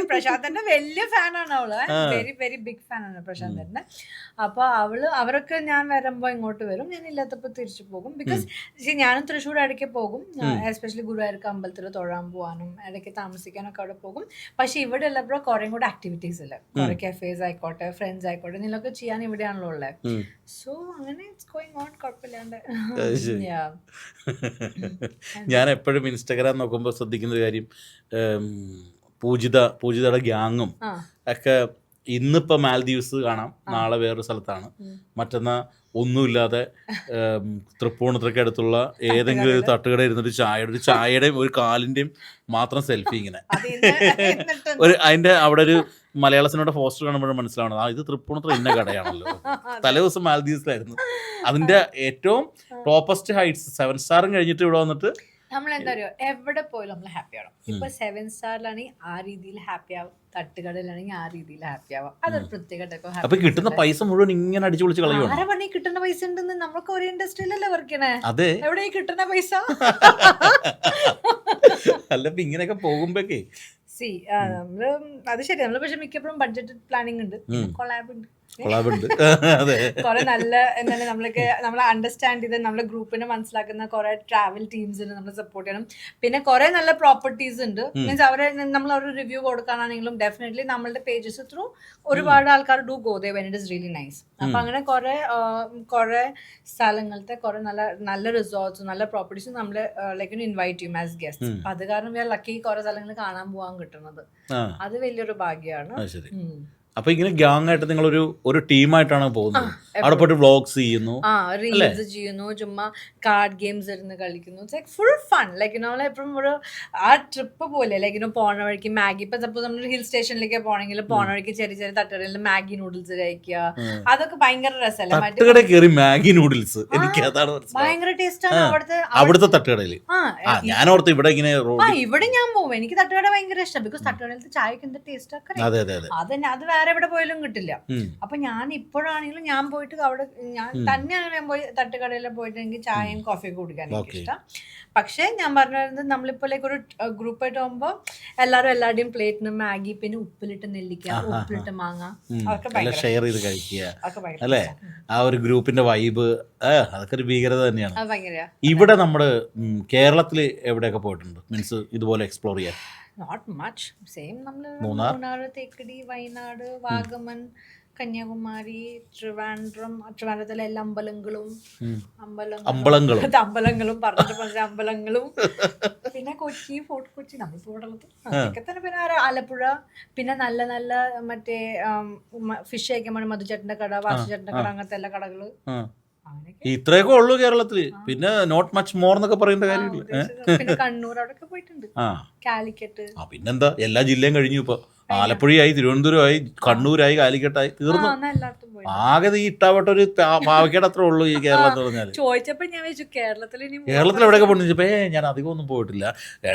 പ്രശാന്തന്റെ വലിയ ഫാനാണ് അവള്, വെരി വെരി ബിഗ് ഫാനാണ് പ്രശാന്തന്റെ. അപ്പൊ അവരൊക്കെ ഞാൻ വരുമ്പോ ഇങ്ങോട്ട് വരും, ഞാൻ ഇല്ലാത്തപ്പോ തിരിച്ചു പോകും. ബിക്കോസ് ഞാനും തൃശ്ശൂർ ഇടയ്ക്ക് പോകും, എസ്പെഷ്യലി ഗുരുവായൂർക്ക് അമ്പലത്തിൽ തൊഴാൻ പോകാനും ഇടയ്ക്ക് താമസിക്കാനൊക്കെ അവിടെ പോകും. പക്ഷെ ഇവിടെ ഉള്ളപ്പോൾ കുറേ കൂടെ ആക്ടിവിറ്റീസ് ഇല്ല, കുറെ കഫേസ് ആയിക്കോട്ടെ ഫ്രണ്ട്സ് ആയിക്കോട്ടെ ഇതിലൊക്കെ ചെയ്യാൻ ഇവിടെയാണല്ലോ ഉള്ളത്. സോ അങ്ങനെ ഇറ്റ്സ് ഗോയിങ് ഓൺ, കുഴപ്പമില്ലാണ്ട്. ഞാൻ എപ്പോഴും ഇൻസ്റ്റാഗ്രാം നോക്കുമ്പോൾ ശ്രദ്ധിക്കുന്ന ഒരു കാര്യം, പൂജിതയുടെ ഗ്യാങ്ങും ഒക്കെ ഇന്നിപ്പോൾ മാൽദീവ്സ് കാണാം, നാളെ വേറൊരു സ്ഥലത്താണ്, മറ്റന്നാ ഒന്നുമില്ലാതെ തൃപ്പൂണിത്തുറയ്ക്ക് അടുത്തുള്ള ഏതെങ്കിലും ഒരു തട്ടുകട ഇരുന്നിട്ട് ചായയുടെയും ഒരു കാലിൻ്റെയും മാത്രം സെൽഫി ഇങ്ങനെ അതിൻ്റെ അവിടെ ഒരു മലയാള സിനിമയുടെ പോസ്റ്റർ കാണുമ്പോഴും മനസ്സിലാവണം ഇത് തൃപ്പൂണിത്തുറ ഇന്ന കടയാണല്ലോ. തലേ ദിവസം മാൽദീവ്സിലായിരുന്നു. അതിൻ്റെ ഏറ്റവും ടോപ്പസ്റ്റ് ഹൈറ്റ്സ് 7 സ്റ്റാറും കഴിഞ്ഞിട്ട് ഇവിടെ വന്നിട്ട് നമ്മളെന്താ പറയുക, എവിടെ പോയാലും നമ്മൾ ഹാപ്പി ആവണം. ഇപ്പൊ 7 സ്റ്റാറിലാണെങ്കിൽ ആ രീതിയിൽ ഹാപ്പി ആവും, തട്ടുകടയിലാണെങ്കിൽ ആ രീതിയിൽ ഹാപ്പി ആവാം. അതൊരു പ്രത്യേക. അപ്പൊ കിട്ടുന്ന പൈസ മുഴുവൻ ഇങ്ങനെ അടിച്ചു പൊളിച്ച് കളയും. ആരെ പണി കിട്ടുന്ന പൈസ ഉണ്ടെന്ന് നമ്മൾക്ക് ഒരു ഇൻഡസ്ട്രിയിലല്ലേ വർക്ക് ചെയ്യണേ. അതെ, എവിടെ കിട്ടുന്ന പൈസ? അല്ല ഇങ്ങനെയൊക്കെ പോകുമ്പോഴേ നമ്മള് അത് ശരി, നമ്മള് പക്ഷെ മിക്കപ്പോഴും ബഡ്ജറ്റ് പ്ലാനിങ് ഉണ്ട്, കൊളാബ് ഉണ്ട്, കുറെ നല്ല എന്താണ് നമ്മളെ അണ്ടർസ്റ്റാൻഡ് ചെയ്ത് നമ്മളെ ഗ്രൂപ്പിനെ മനസ്സിലാക്കുന്ന കുറെ ട്രാവൽ ടീംസിന് നമ്മൾ സപ്പോർട്ട് ചെയ്യണം. പിന്നെ കുറെ നല്ല പ്രോപ്പർട്ടീസ് ഉണ്ട്, മീൻസ് നമ്മൾ അവരുടെ റിവ്യൂ കൊടുക്കാനാണെങ്കിലും ഡെഫിനറ്റ്ലി നമ്മളുടെ പേജസ് ത്രൂ ഒരുപാട് ആൾക്കാർ do go they when it is really nice. അപ്പൊ അങ്ങനെ കുറെ സ്ഥലങ്ങളത്തെ കുറെ നല്ല റിസോർട്ട്സ് നല്ല പ്രോപ്പർട്ടീസ് നമ്മള് ലൈക്ക് ഇൻവൈറ്റ് ചെയ്യും ആസ് ഗസ്റ്റ്. അപ്പൊ അത് കാരണം ലക്കി കുറെ സ്ഥലങ്ങൾ കാണാൻ പോകാൻ കിട്ടുന്നത് അത് വലിയൊരു ഭാഗ്യമാണ്. അപ്പൊ ഇങ്ങനെ ഗ്യാങ് ആയിട്ട് നിങ്ങൾ ഒരു ടീമായിട്ടാണ് പോകുന്നത്, അവിടെ പോയിട്ട് വ്ളോഗ്സ് ചെയ്യുന്നു. റീൽസ് ചെയ്യുന്നു, ചുമ്മാ കാർഡ് ഗെയിംസ് ഇരുന്ന് കളിക്കുന്നു. It's like full fun. Like നമ്മൾ എപ്പോഴും ഒരു ആ ട്രിപ്പ് പോലെ ലൈക്ക് പോണ വഴിക്ക് മാഗി, ഇപ്പൊ സപ്പോസ് നമ്മൾ ഹിൽ സ്റ്റേഷനിലേക്ക് പോകണമെങ്കിൽ പോണ വഴിക്ക് ചെറിയ ചെറിയ തട്ടുകടയിൽ മാഗി നൂഡിൽസ് കഴിക്കുക, അതൊക്കെ ഭയങ്കര രസമല്ലേ. തട്ടുകട കയറി മാഗി നൂഡിൽസ്, എനിക്ക് അതാണ് ഭയങ്കര ടേസ്റ്റ് ആണ് അവിടുത്തെ തട്ടുകടയിൽ. ഞാൻ ഓർത്ത് ഇവിടെ ഇങ്ങനെ ഇവിടെ ഞാൻ പോകും, എനിക്ക് തട്ടുകട ഭയങ്കര ഇഷ്ടം. ബിക്കോസ് തട്ടുകടയിലത്തെ ചായക്ക് എന്താ ടേസ്റ്റ് ഒക്കെ അത് വേറെ എവിടെ പോയാലും കിട്ടില്ല. അപ്പൊ ഞാൻ ഇപ്പോഴാണെങ്കിലും ഞാൻ പോയിട്ട് അവിടെ ഞാൻ തന്നെയാണ് ഞാൻ പോയി തട്ടുകടയിൽ പോയിട്ട് എനിക്ക് ചായയും കോഫിയൊക്കെ കുടിക്കാൻ എനിക്ക് ഇഷ്ടം. പക്ഷെ ഞാൻ പറഞ്ഞത് നമ്മളിപ്പോ ലൈക്ക് ഒരു ഗ്രൂപ്പായിട്ട് പോകുമ്പോ എല്ലാവരും എല്ലാവരുടെയും പ്ലേറ്റിന് മാഗി, പിന്നെ ഉപ്പിലിട്ട് നെല്ലിക്ക, ഉപ്പിലിട്ട് മാങ്ങ, അതൊക്കെ ഷെയർ ചെയ്ത് കഴിക്കുക അല്ലേ. ആ ഒരു ഗ്രൂപ്പിന്റെ വൈബ് അതൊക്കെ ഒരു ഭീകരത തന്നെയാണ്. ഇവിടെ നമ്മുടെ കേരളത്തില് എവിടെയൊക്കെ പോയിട്ടുണ്ട് മീൻസ് ഇതുപോലെ എക്സ്പ്ലോർ ചെയ്യാൻ? നോട്ട് മച്ച്, സെയിം നമ്മള് മൂന്നാർ, തേക്കടി, വയനാട്, വാഗമൺ, കന്യാകുമാരി, ട്രിവാൻഡ്രത്തിലെ എല്ലാ അമ്പലങ്ങളും പറഞ്ഞിട്ട് അമ്പലങ്ങളും പിന്നെ കൊച്ചി, ഫോർട്ട് കൊച്ചി, നമ്മളിപ്പോ ഉള്ളത് അതൊക്കെ തന്നെ. പിന്നെ ആലപ്പുഴ, പിന്നെ നല്ല നല്ല മറ്റേ ഫിഷ് കഴിക്കാൻ വേണ്ടി മധുചേട്ടന്റെ കട, വാസുചേട്ടന്റെ കട, അങ്ങനത്തെ എല്ലാ കടകള്. ഇത്രയൊക്കെ ഉള്ളൂ കേരളത്തില്, പിന്നെ നോട്ട് മച്ച് മോർ എന്നൊക്കെ പറയേണ്ട കാര്യമില്ല. പിന്നെ കണ്ണൂർ അവിടെയൊക്കെ പോയിട്ടുണ്ട്, കാലിക്കറ്റ്. പിന്നെന്താ, എല്ലാ ജില്ലയും കഴിഞ്ഞു. ഇപ്പൊ ആലപ്പുഴയായി, തിരുവനന്തപുരമായി, കണ്ണൂരായി, കാലിക്കട്ടായി, തീർന്നു. ആകെ ഈ ഇട്ടാവട്ട ഒരു പാവക്കേട് അത്ര ഉള്ളൂ ഈ കേരളത്തിൽ പറഞ്ഞാല്. ചോദിച്ചപ്പോ ഞാൻ വെച്ചു കേരളത്തിൽ എവിടെയൊക്കെ പോയിട്ടിപ്പോ ഞാൻ അധികം ഒന്നും പോയിട്ടില്ല.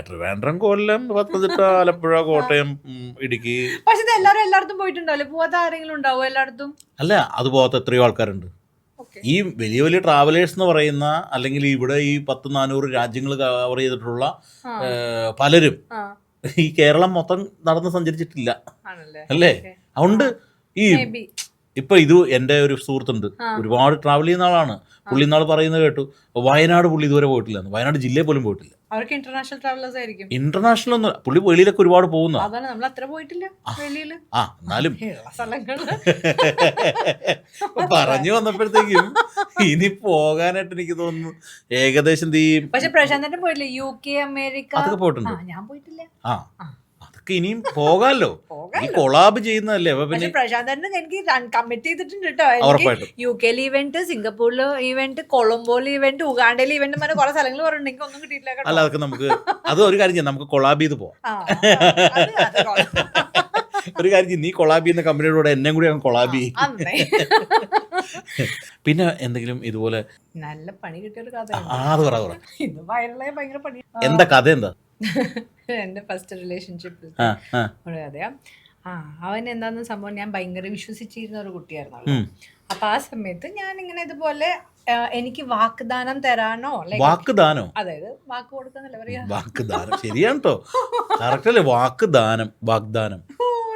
ട്രിവാൻഡ്രം, കൊല്ലം, പത്തനംതിട്ട, ആലപ്പുഴ, കോട്ടയം, ഇടുക്കി. പക്ഷെ എല്ലായിടത്തും പോയിട്ടുണ്ടാവില്ലേ? പോവാത്ത ആരെങ്കിലും ഉണ്ടാവും എല്ലായിടത്തും? അല്ല, അത് പോവാത്ത എത്രയോ ആൾക്കാരുണ്ട്. ഈ വലിയ വലിയ ട്രാവലേഴ്സ് എന്ന് പറയുന്ന, അല്ലെങ്കിൽ ഇവിടെ ഈ 100-400 രാജ്യങ്ങൾ കവർ ചെയ്തിട്ടുള്ള പലരും ഈ കേരളം മൊത്തം നടന്ന് സഞ്ചരിച്ചിട്ടില്ല അല്ലേ. അതുകൊണ്ട് ഈ ഇപ്പൊ ഇത് എൻ്റെ ഒരു സുഹൃത്തുണ്ട്, ഒരുപാട് ട്രാവൽ ചെയ്യുന്ന ആളാണ്. പുള്ളി നാൾ പറയുന്നത് കേട്ടു, വയനാട് പുള്ളി ഇതുവരെ പോയിട്ടില്ല, വയനാട് ജില്ലയിൽ പോലും പോയിട്ടില്ല. അവർക്ക് ഇന്റർനാഷണൽ ട്രാവലേഴ്സ് ആയിരിക്കും. ഇന്റർനാഷണൽ ഒന്നും പുള്ളി വെളിയിലൊക്കെ ഒരുപാട് പോകുന്ന. എന്നാലും പറഞ്ഞു വന്നപ്പോഴത്തേക്കും ഇനി പോകാനായിട്ട് എനിക്ക് തോന്നുന്നു ഏകദേശം പക്ഷെ പ്രശാന്തന്റെ പോയിട്ടില്ല, UK, അമേരിക്ക അതൊക്കെ പോയിട്ടുണ്ട്. ഞാൻ പോയിട്ടില്ല. അതൊക്കെ ഇനിയും പോകാമല്ലോ, ഈ കൊളാബ് ചെയ്യുന്നതല്ലേ. പക്ഷെ പ്രശാന്തന്റെ എനിക്ക് കമ്മിറ്റ് ചെയ്തിട്ടുണ്ട് കേട്ടോ. UK ഇവന്റ്, സിംഗപ്പൂരില് ഇവന്റ്, കൊളംബോയില് ഇവന്റ്, ഉഗാണ്ടയില് ഇവന്റ്, അങ്ങനെ കുറെ സ്ഥലങ്ങൾ പറഞ്ഞിട്ടുണ്ട്. എനിക്ക് ഒന്നും കിട്ടിയില്ല. അല്ല, അതൊക്കെ നമുക്ക് അത് ഒരു കാര്യം ചെയ്യാം, നമുക്ക് കൊളാബ് ചെയ്ത് പോവാം. ഒരു കാര്യം, നീ കൊളാബ് ചെയ്യുന്ന കമ്പനിയുടെ കൂടെ എന്നെ കൂടി അങ്ങ് കൊളാബ് ചെയ്യും. പിന്നെ എന്തെങ്കിലും ഇതുപോലെ നല്ല പണി കിട്ടിയൊരു കഥ ഇത് വൈറലായ ഭയങ്കര പണി. എന്താ കഥ? എന്താ എന്റെ ഫസ്റ്റ് റിലേഷൻഷിപ്പിൽ ഒരു കഥയാ. അവൻ എന്താന്ന് സംഭവം, ഞാൻ ഭയങ്കര വിശ്വസിച്ചിരുന്ന ഒരു കുട്ടിയായിരുന്നു. അപ്പൊ ആ സമയത്ത് ഞാൻ ഇങ്ങനെ ഇതുപോലെ എനിക്ക് വാഗ്ദാനം തരാനോ, വാഗ്ദാനോ, അതായത് വാക്ക് കൊടുക്കുന്നല്ല പറയാ, വാഗ്ദാനം ശരിയാണ് കേട്ടോ, കറക്റ്റ് അല്ലേ? വാഗ്ദാനം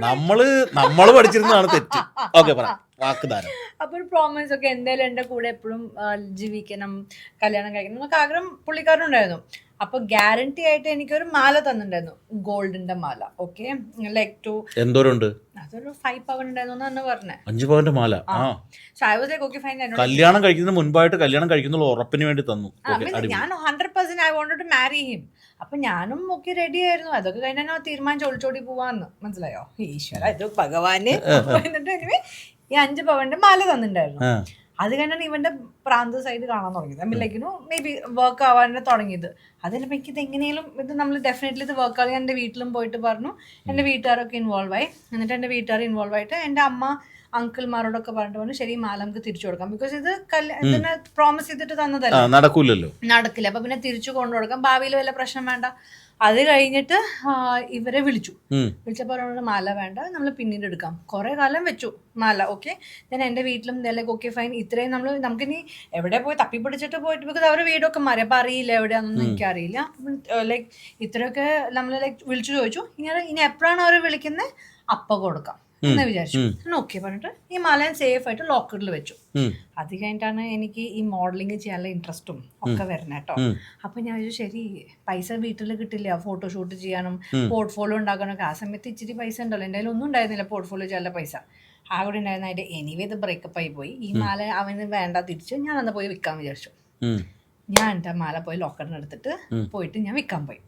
നമ്മള് പഠിച്ചിരുന്നതാണ് തെറ്റ്. ഓക്കെ, പറ വാഗ്ദാനം. അപ്പൊ ഒരു പ്രോമിസ് ഒക്കെ, എന്തായാലും എന്റെ കൂടെ എപ്പോഴും ജീവിക്കണം, കല്യാണം കഴിക്കണം എന്നൊക്കെ ആഗ്രഹം പുള്ളിക്കാരനുണ്ടായിരുന്നു. അപ്പൊ ഗ്യാരണ്ടി ആയിട്ട് എനിക്കൊരു മാല തന്നിട്ടുണ്ടായിരുന്നു, ഗോൾഡിന്റെ മാല. ഓക്കെ, ലൈക്ക് ടു എന്തോരുണ്ട്, അതൊരു 5 പവൻ ഉണ്ടായിരുന്നു എന്ന് പറഞ്ഞേ. 5 പവന്റെ മാല. കല്യാണം കഴിക്കുന്നതിന് മുൻപായിട്ട് കല്യാണം കഴിക്കുന്ന ഉറപ്പിന് വേണ്ടി തന്നു. ഞാൻ 100% I wanted to marry him. അപ്പൊ ഞാനും ഒക്കെ റെഡി ആയിരുന്നു. അതൊക്കെ കഴിഞ്ഞാൽ ഞാൻ തീരുമാനിച്ചു ഒളിച്ചോടി പോവാന്ന്. മനസ്സിലായോ? ഈശ്വര, ഇത് ഭഗവാന്. എന്നിട്ട് ഈ 5 പവന്റെ മാല തന്നിട്ടുണ്ടായിരുന്നു. അത് കഴിഞ്ഞാണ് ഇവന്റെ പ്രാന്ത സൈഡ് കാണാൻ തുടങ്ങിയത്. I mean like may be work ആവാൻ തുടങ്ങിയത്. അതിനിപ്പോൾ എനിക്കിത് എങ്ങനെയും ഇത് നമ്മൾ ഡെഫിനറ്റ്ലി ഇത് വർക്ക് ആകുക. എൻ്റെ വീട്ടിലും പോയിട്ട് പറഞ്ഞു, എൻ്റെ വീട്ടുകാരൊക്കെ ഇൻവോൾവ് ആയി. എന്നിട്ട് എൻ്റെ വീട്ടുകാർ ഇൻവോൾവ് ആയിട്ട് എൻ്റെ അമ്മ അങ്കിൾമാരോടൊക്കെ പറഞ്ഞിട്ട് പറഞ്ഞു, ശരി മാല നമുക്ക് തിരിച്ചു കൊടുക്കാം. ബിക്കോസ് ഇത് ഇതിനെ പ്രോമിസ് ചെയ്തിട്ട് തന്നതല്ല, നടക്കില്ല. അപ്പൊ പിന്നെ തിരിച്ചു കൊണ്ടു കൊടുക്കാം, ഭാവിയിൽ വല്ല പ്രശ്നം വേണ്ട. അത് കഴിഞ്ഞിട്ട് ഇവരെ വിളിച്ചപ്പോൾ മാല വേണ്ട, നമ്മൾ പിന്നീട് എടുക്കാം. കുറെ കാലം വെച്ചു മാല. ഓക്കെ, ഞാൻ എൻ്റെ വീട്ടിലും ലൈക്ക് ഓക്കെ ഫൈൻ, ഇത്രയും നമുക്കിനി എവിടെ പോയി തപ്പിപ്പിടിച്ചിട്ട് പോയിട്ട്, ബിക്കോസ് അവരുടെ വീടൊക്കെ മാറി, അപ്പൊ അറിയില്ല എവിടെയാണെന്നൊന്നും എനിക്കറിയില്ല. ലൈക്ക് ഇത്രയൊക്കെ നമ്മൾ ലൈക്ക് വിളിച്ചു ചോദിച്ചു, ഇനി എപ്പോഴാണ് അവർ വിളിക്കുന്നത് അപ്പ കൊടുക്കാം എന്ന് വിചാരിച്ചു. ഓക്കെ പറഞ്ഞിട്ട് ഈ മാല ഞാൻ സേഫ് ആയിട്ട് ലോക്കറിൽ വെച്ചു. അത് കഴിഞ്ഞിട്ടാണ് എനിക്ക് ഈ മോഡലിംഗ് ചെയ്യാനുള്ള ഇൻട്രസ്റ്റും ഒക്കെ വരുന്നത് കേട്ടോ. അപ്പൊ ഞാൻ വിചാരിച്ചു, ശരി പൈസ വീട്ടിൽ കിട്ടില്ല ഫോട്ടോഷൂട്ട് ചെയ്യാനും പോർട്ട്ഫോളിയോ ഉണ്ടാക്കാനൊക്കെ. ആ സമയത്ത് ഇച്ചിരി പൈസ ഉണ്ടല്ലോ, എൻ്റെ ഒന്നും ഉണ്ടായിരുന്നില്ല പോർട്ട്ഫോളിയോ ചെയ്യാനുള്ള പൈസ. ആ കൂടെ ഉണ്ടായിരുന്നായിട്ട് എനിവേ ഇത് ബ്രേക്കപ്പ് ആയി പോയി. ഈ മാല അവന് വേണ്ട, തിരിച്ച് ഞാൻ അന്ന് പോയി വിൽക്കാൻ വിചാരിച്ചു. ഞാൻ എൻ്റെ മാല പോയി ലോക്കറിന് എടുത്തിട്ട് പോയിട്ട് ഞാൻ വിൽക്കാൻ പോയി.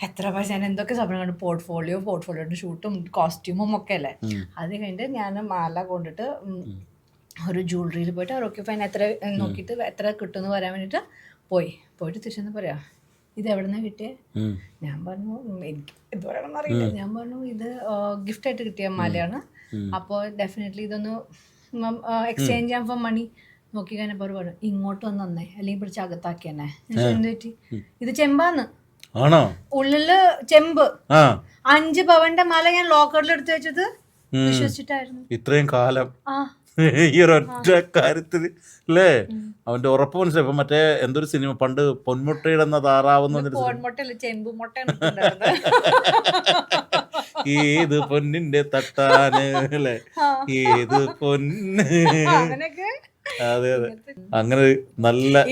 എത്ര പക്ഷേ ഞാൻ എന്തൊക്കെ സ്വപ്നം കണ്ടു, പോർട്ട്ഫോളിയോയുടെ ഷൂട്ടും കോസ്റ്റ്യൂമും ഒക്കെ അല്ലേ. അത് കഴിഞ്ഞിട്ട് ഞാൻ മാല കൊണ്ടിട്ട് ഒരു ജ്വല്ലറിയിൽ പോയിട്ട് ഓക്കെ ഫൈൻ എത്ര നോക്കിയിട്ട് എത്ര കിട്ടുമെന്ന് പറയാൻ വേണ്ടിയിട്ട് പോയിട്ട് തിരിച്ചെന്ന് പറയാ ഇത് എവിടെ നിന്നാണ് കിട്ടിയേ. ഞാൻ പറഞ്ഞു എനിക്ക് ഇത് പറയണമെന്ന് അറിയില്ല. ഞാൻ പറഞ്ഞു ഇത് ഗിഫ്റ്റായിട്ട് കിട്ടിയ മാലയാണ്, അപ്പോൾ ഡെഫിനറ്റ്ലി ഇതൊന്ന് എക്സ്ചേഞ്ച് ചെയ്യാൻ ഫോർ മണി. നോക്കി കഴിഞ്ഞപ്പോൾ പറഞ്ഞു ഇങ്ങോട്ട് വന്ന് തന്നേ അല്ലെങ്കിൽ പിടിച്ച് അകത്താക്കി തന്നെ. എന്ത് പറ്റി, ഇത് ചെമ്പാന്ന്, ഉള്ളില് ചെമ്പ്. 5 പവന്റെ മാല ഞാൻ ലോക്കറിൽ എടുത്തു വെച്ചത് വിശ്വസിച്ചിട്ടായിരുന്നു ഇത്രയും കാലം. ഈ ഒരൊറ്റ കാര്യത്തില് അല്ലേ അവന്റെ ഉറപ്പ് മനസ്സിലായി. ഇപ്പൊ മറ്റേ എന്തൊരു സിനിമ പണ്ട് പൊന്മുട്ടയിടുന്ന താറാവുന്ന ഏത് പൊന്നിന്റെ തട്ടാന് അല്ലേ, ഏത് പൊന്ന്. അതെ അതെ, അങ്ങനെ നല്ല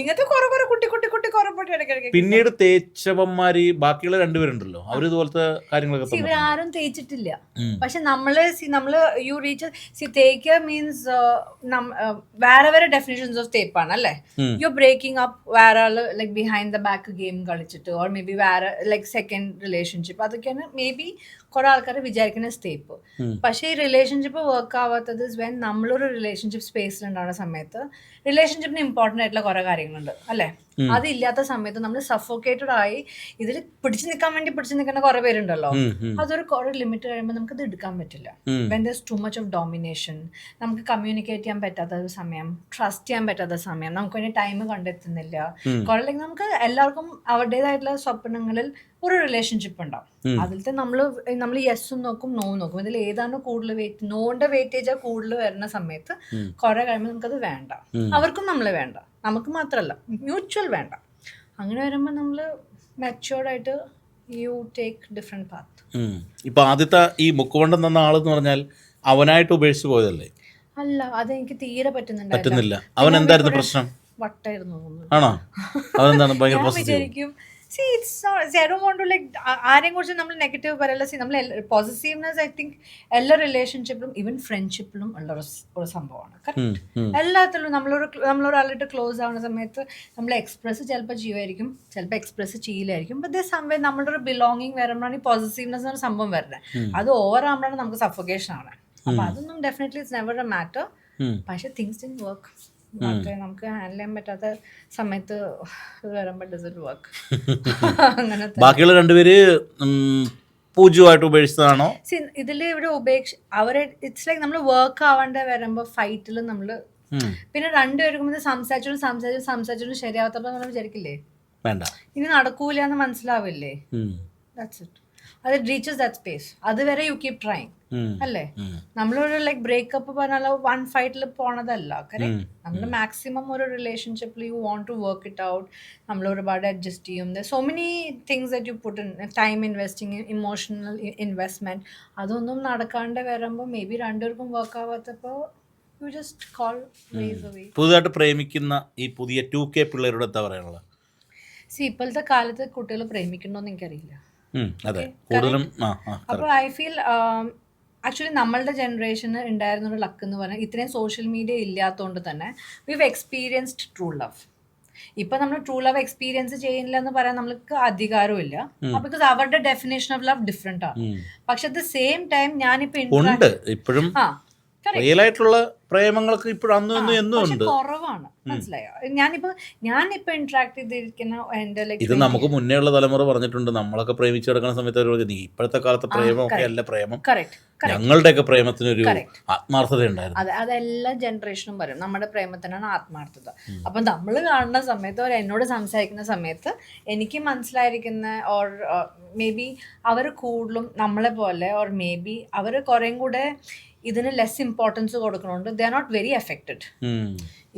പിന്നീട് തേച്ചവന്മാര് ബാക്കിയുള്ള രണ്ടുപേരുണ്ടല്ലോ, അവര് ഇതുപോലത്തെ കാര്യങ്ങളൊക്കെ ഇവരാരും തേച്ചിട്ടില്ല. പക്ഷെ നമ്മള് യു റീച്ച് തേക്ക മീൻസ് വേറെ വേറെ ഡെഫിനിഷൻസ് ഓഫ് തേപ്പാണ് അല്ലേ. യു ബ്രേക്കിംഗ് അപ്പ് വേറെ ആള് like behind the back game കളിച്ചിട്ട് ഓർ മേ ബി വേറെ ലൈക് സെക്കൻഡ് റിലേഷൻഷിപ്പ്, അതൊക്കെയാണ് മേ ബി കുറെ ആൾക്കാർ വിചാരിക്കുന്ന സ്റ്റേപ്പ്. പക്ഷേ ഈ റിലേഷൻഷിപ്പ് വർക്ക് ആവാത്തത് വെൻ നമ്മളൊരു റിലേഷൻഷിപ്പ് സ്പേസിലുണ്ടാവുന്ന സമയത്ത് റിലേഷൻഷിപ്പിന് ഇമ്പോർട്ടൻ്റ് ആയിട്ടുള്ള കുറെ കാര്യങ്ങളുണ്ട് അല്ലേ. അതില്ലാത്ത സമയത്ത് നമ്മൾ സഫോക്കേറ്റഡ് ആയി ഇതിൽ പിടിച്ചു നിൽക്കുന്ന കുറെ പേരുണ്ടല്ലോ. അതൊരു കുറെ ലിമിറ്റ് കഴിയുമ്പോൾ നമുക്കത് എടുക്കാൻ പറ്റില്ല. When there is too much of domination, നമുക്ക് കമ്മ്യൂണിക്കേറ്റ് ചെയ്യാൻ പറ്റാത്ത ഒരു സമയം, ട്രസ്റ്റ് ചെയ്യാൻ പറ്റാത്ത സമയം, നമുക്ക് വേണ്ടി ടൈം കണ്ടെത്തുന്നില്ല. കുറെ ലൈക്ക് നമുക്ക് എല്ലാവർക്കും അവരുടേതായിട്ടുള്ള സ്വപ്നങ്ങളിൽ ഒരു റിലേഷൻഷിപ്പ് ഉണ്ടാവും. അതിലത്തെ നമ്മൾ യെസ്സും നോക്കും നോവും നോക്കും. ഇതിൽ ഏതാണ് കൂടുതൽ വെയിറ്റ്, നോന്റെ വെയിറ്റേജാ കൂടുതൽ വരുന്ന സമയത്ത് കുറെ കഴിയുമ്പോൾ നമുക്കത് വേണ്ട, അവർക്കും നമ്മളെ വേണ്ട, നമുക്ക് മാത്രമല്ല മ്യൂച്വൽ വേണ്ട. അങ്ങനെ വരുമ്പോൾ നമ്മൾ matured you take different path. ഇപ്പൊ ആദ്യത്തെ ഈ മുക്കുവണ്ടം തന്ന ആളെന്ന് പറഞ്ഞാൽ അവനായിട്ട് ഉപേക്ഷിച്ചു പോയതല്ലേ? അല്ല, അതെനിക്ക് തീരെ പറ്റുന്നില്ല. അവൻ എന്തായിരുന്നു പ്രശ്നം? വട്ടായിരുന്നു ആണോ? അതെന്താണ് ഭയങ്കര വിചാരിക്കും ആരെയും കുറിച്ച് നമ്മൾ നെഗറ്റീവ് പറയല്ല. നമ്മൾ പോസിറ്റീവ്നെസ് ഐ തിങ്ക് എല്ലാ റിലേഷൻഷിപ്പിലും ഈവൻ ഫ്രണ്ട്ഷിപ്പിലും ഉള്ള ഒരു സംഭവമാണ്. കറക്റ്റ്, എല്ലാത്തിലും നമ്മളൊരാളായിട്ട് ക്ലോസ് ആവുന്ന സമയത്ത് നമ്മൾ എക്സ്പ്രസ് ചിലപ്പോൾ ചെയ്യുമായിരിക്കും, ചിലപ്പോൾ എക്സ്പ്രസ് ചെയ്യില്ലായിരിക്കും. ബട്ട് ദിസ് സംഭവം നമ്മുടെ ഒരു ബിലോങ്ങിങ് വരുമ്പോഴാണ് ഈ പോസിറ്റീവ്നെസ് എന്ന സംഭവം വരുന്നത്. അത് ഓവർ ആകുമ്പോഴാണ് നമുക്ക് സഫോക്കേഷൻ ആണ്. അപ്പൊ അതൊന്നും definitely it's never A matter. പക്ഷെ തിങ്സ് ഡിഡ്ന്റ് വർക്ക്. നമുക്ക് ഹാൻഡിൽ ചെയ്യാൻ പറ്റാത്ത സമയത്ത് വരുമ്പോൾ ഡസന്റ് വർക്ക്. ബാക്കിയുള്ള രണ്ടുപേര് പൂജ്യമായിട്ട് ഉപേക്ഷിച്ചതാണോ? ഇതില് ഇവിടെ അവരെ ഇറ്റ്സ് ലൈക്ക് നമ്മൾ വർക്ക് ആവാണ്ട് വരുമ്പോ ഫൈറ്റിൽ നമ്മള് പിന്നെ രണ്ടുപേർക്കും സംസാരിച്ചോണ്ട് ശരിയാവാത്തപ്പോ നമ്മൾ വിചാരിക്കില്ലേ വേണ്ട ഇനി നടക്കൂല എന്ന് മനസ്സിലാവില്ലേ. That's it. അത് റീച്ചസ് ദാറ്റ് സ്പേസ്. അതുവരെ യു കീപ് ട്രൈങ് അല്ലേ. നമ്മളൊരു ലൈക് ബ്രേക്കപ്പ് പറഞ്ഞാൽ വൺ ഫൈറ്റിൽ പോണതല്ല. കറക്റ്റ്. നമ്മൾ മാക്സിമം ഒരു റിലേഷൻഷിപ്പിൽ you want to work it out. നമ്മൾ ഒരുപാട് അഡ്ജസ്റ്റ് ചെയ്യും. So many things that you put in, time investing, emotional investment. അതൊന്നും നടക്കാണ്ട് വരുമ്പോൾ മേ ബി രണ്ടുപേർക്കും വർക്ക് ആവാത്തപ്പോൾ you just call ways away. പുതുതായിട്ട് പ്രേമിക്കുന്ന ഈ പുതിയ 2K പിള്ളേരോട് എന്താ പറയാനുള്ളത്? ഇപ്പോഴത്തെ കാലത്ത് കുട്ടികൾ പ്രേമിക്കണമെന്ന് എനിക്കറിയില്ല. അപ്പോൾ ഐ ഫീൽ ആക്ച്വലി നമ്മളുടെ ജനറേഷന് ഉണ്ടായിരുന്ന ഒരു ലക്ക് എന്ന് പറഞ്ഞാൽ ഇത്രയും സോഷ്യൽ മീഡിയ ഇല്ലാത്തതുകൊണ്ട് തന്നെ വി എക്സ്പീരിയൻസ്ഡ് ട്രൂ ലവ്. ഇപ്പൊ നമ്മൾ ട്രൂ ലവ് എക്സ്പീരിയൻസ് ചെയ്യുന്നില്ല എന്ന് പറയാൻ നമ്മൾക്ക് അധികാരവും ഇല്ല. ബിക്കോസ് അവരുടെ ഡെഫിനേഷൻ ഓഫ് ലവ് ഡിഫറെന്റ് ആണ്. പക്ഷെ അറ്റ് ദ സെയിം ടൈം ഞാനിപ്പോ ഇപ്പോഴും റിയലായിട്ടുള്ള പ്രേമങ്ങളൊക്കെ ഇപ്പോഴും അന്നും എന്നും ഉണ്ട്, കുറവാണ്. മനസ്സിലായോ? ഞാനിപ്പോ ഇന്ററാക്ട് ചെയ്തിരിക്കുന്ന എന്റെ ഇത് നമുക്ക് മുന്നേ ഉള്ള തലമുറ പറഞ്ഞിട്ടുണ്ട്. നമ്മളൊക്കെ പ്രേമിച്ചു കിടക്കുന്ന സമയത്ത് നീ ഇപ്പോഴത്തെ കാലത്തെ പ്രേമമൊക്കെ അല്ല പ്രേമം, ഞങ്ങളുടെയൊക്കെ പ്രേമത്തിനൊരു ആത്മാർത്ഥത ഉണ്ടായിരുന്നു. അതെ, അതെല്ലാ ജനറേഷനും പറയും നമ്മുടെ പ്രേമത്തിനാണ് ആത്മാർത്ഥത. അപ്പൊ നമ്മൾ കാണുന്ന സമയത്ത് അവർ എന്നോട് സംസാരിക്കുന്ന സമയത്ത് എനിക്ക് മനസ്സിലായിരിക്കുന്ന ഓർ മേ ബി അവർ കൂടുതലും നമ്മളെ പോലെ ഓർ മേ ബി അവർ കുറേം കൂടെ ഇതിന് ലെസ് ഇമ്പോർട്ടൻസ് കൊടുക്കണോണ്ട് they are not very affected.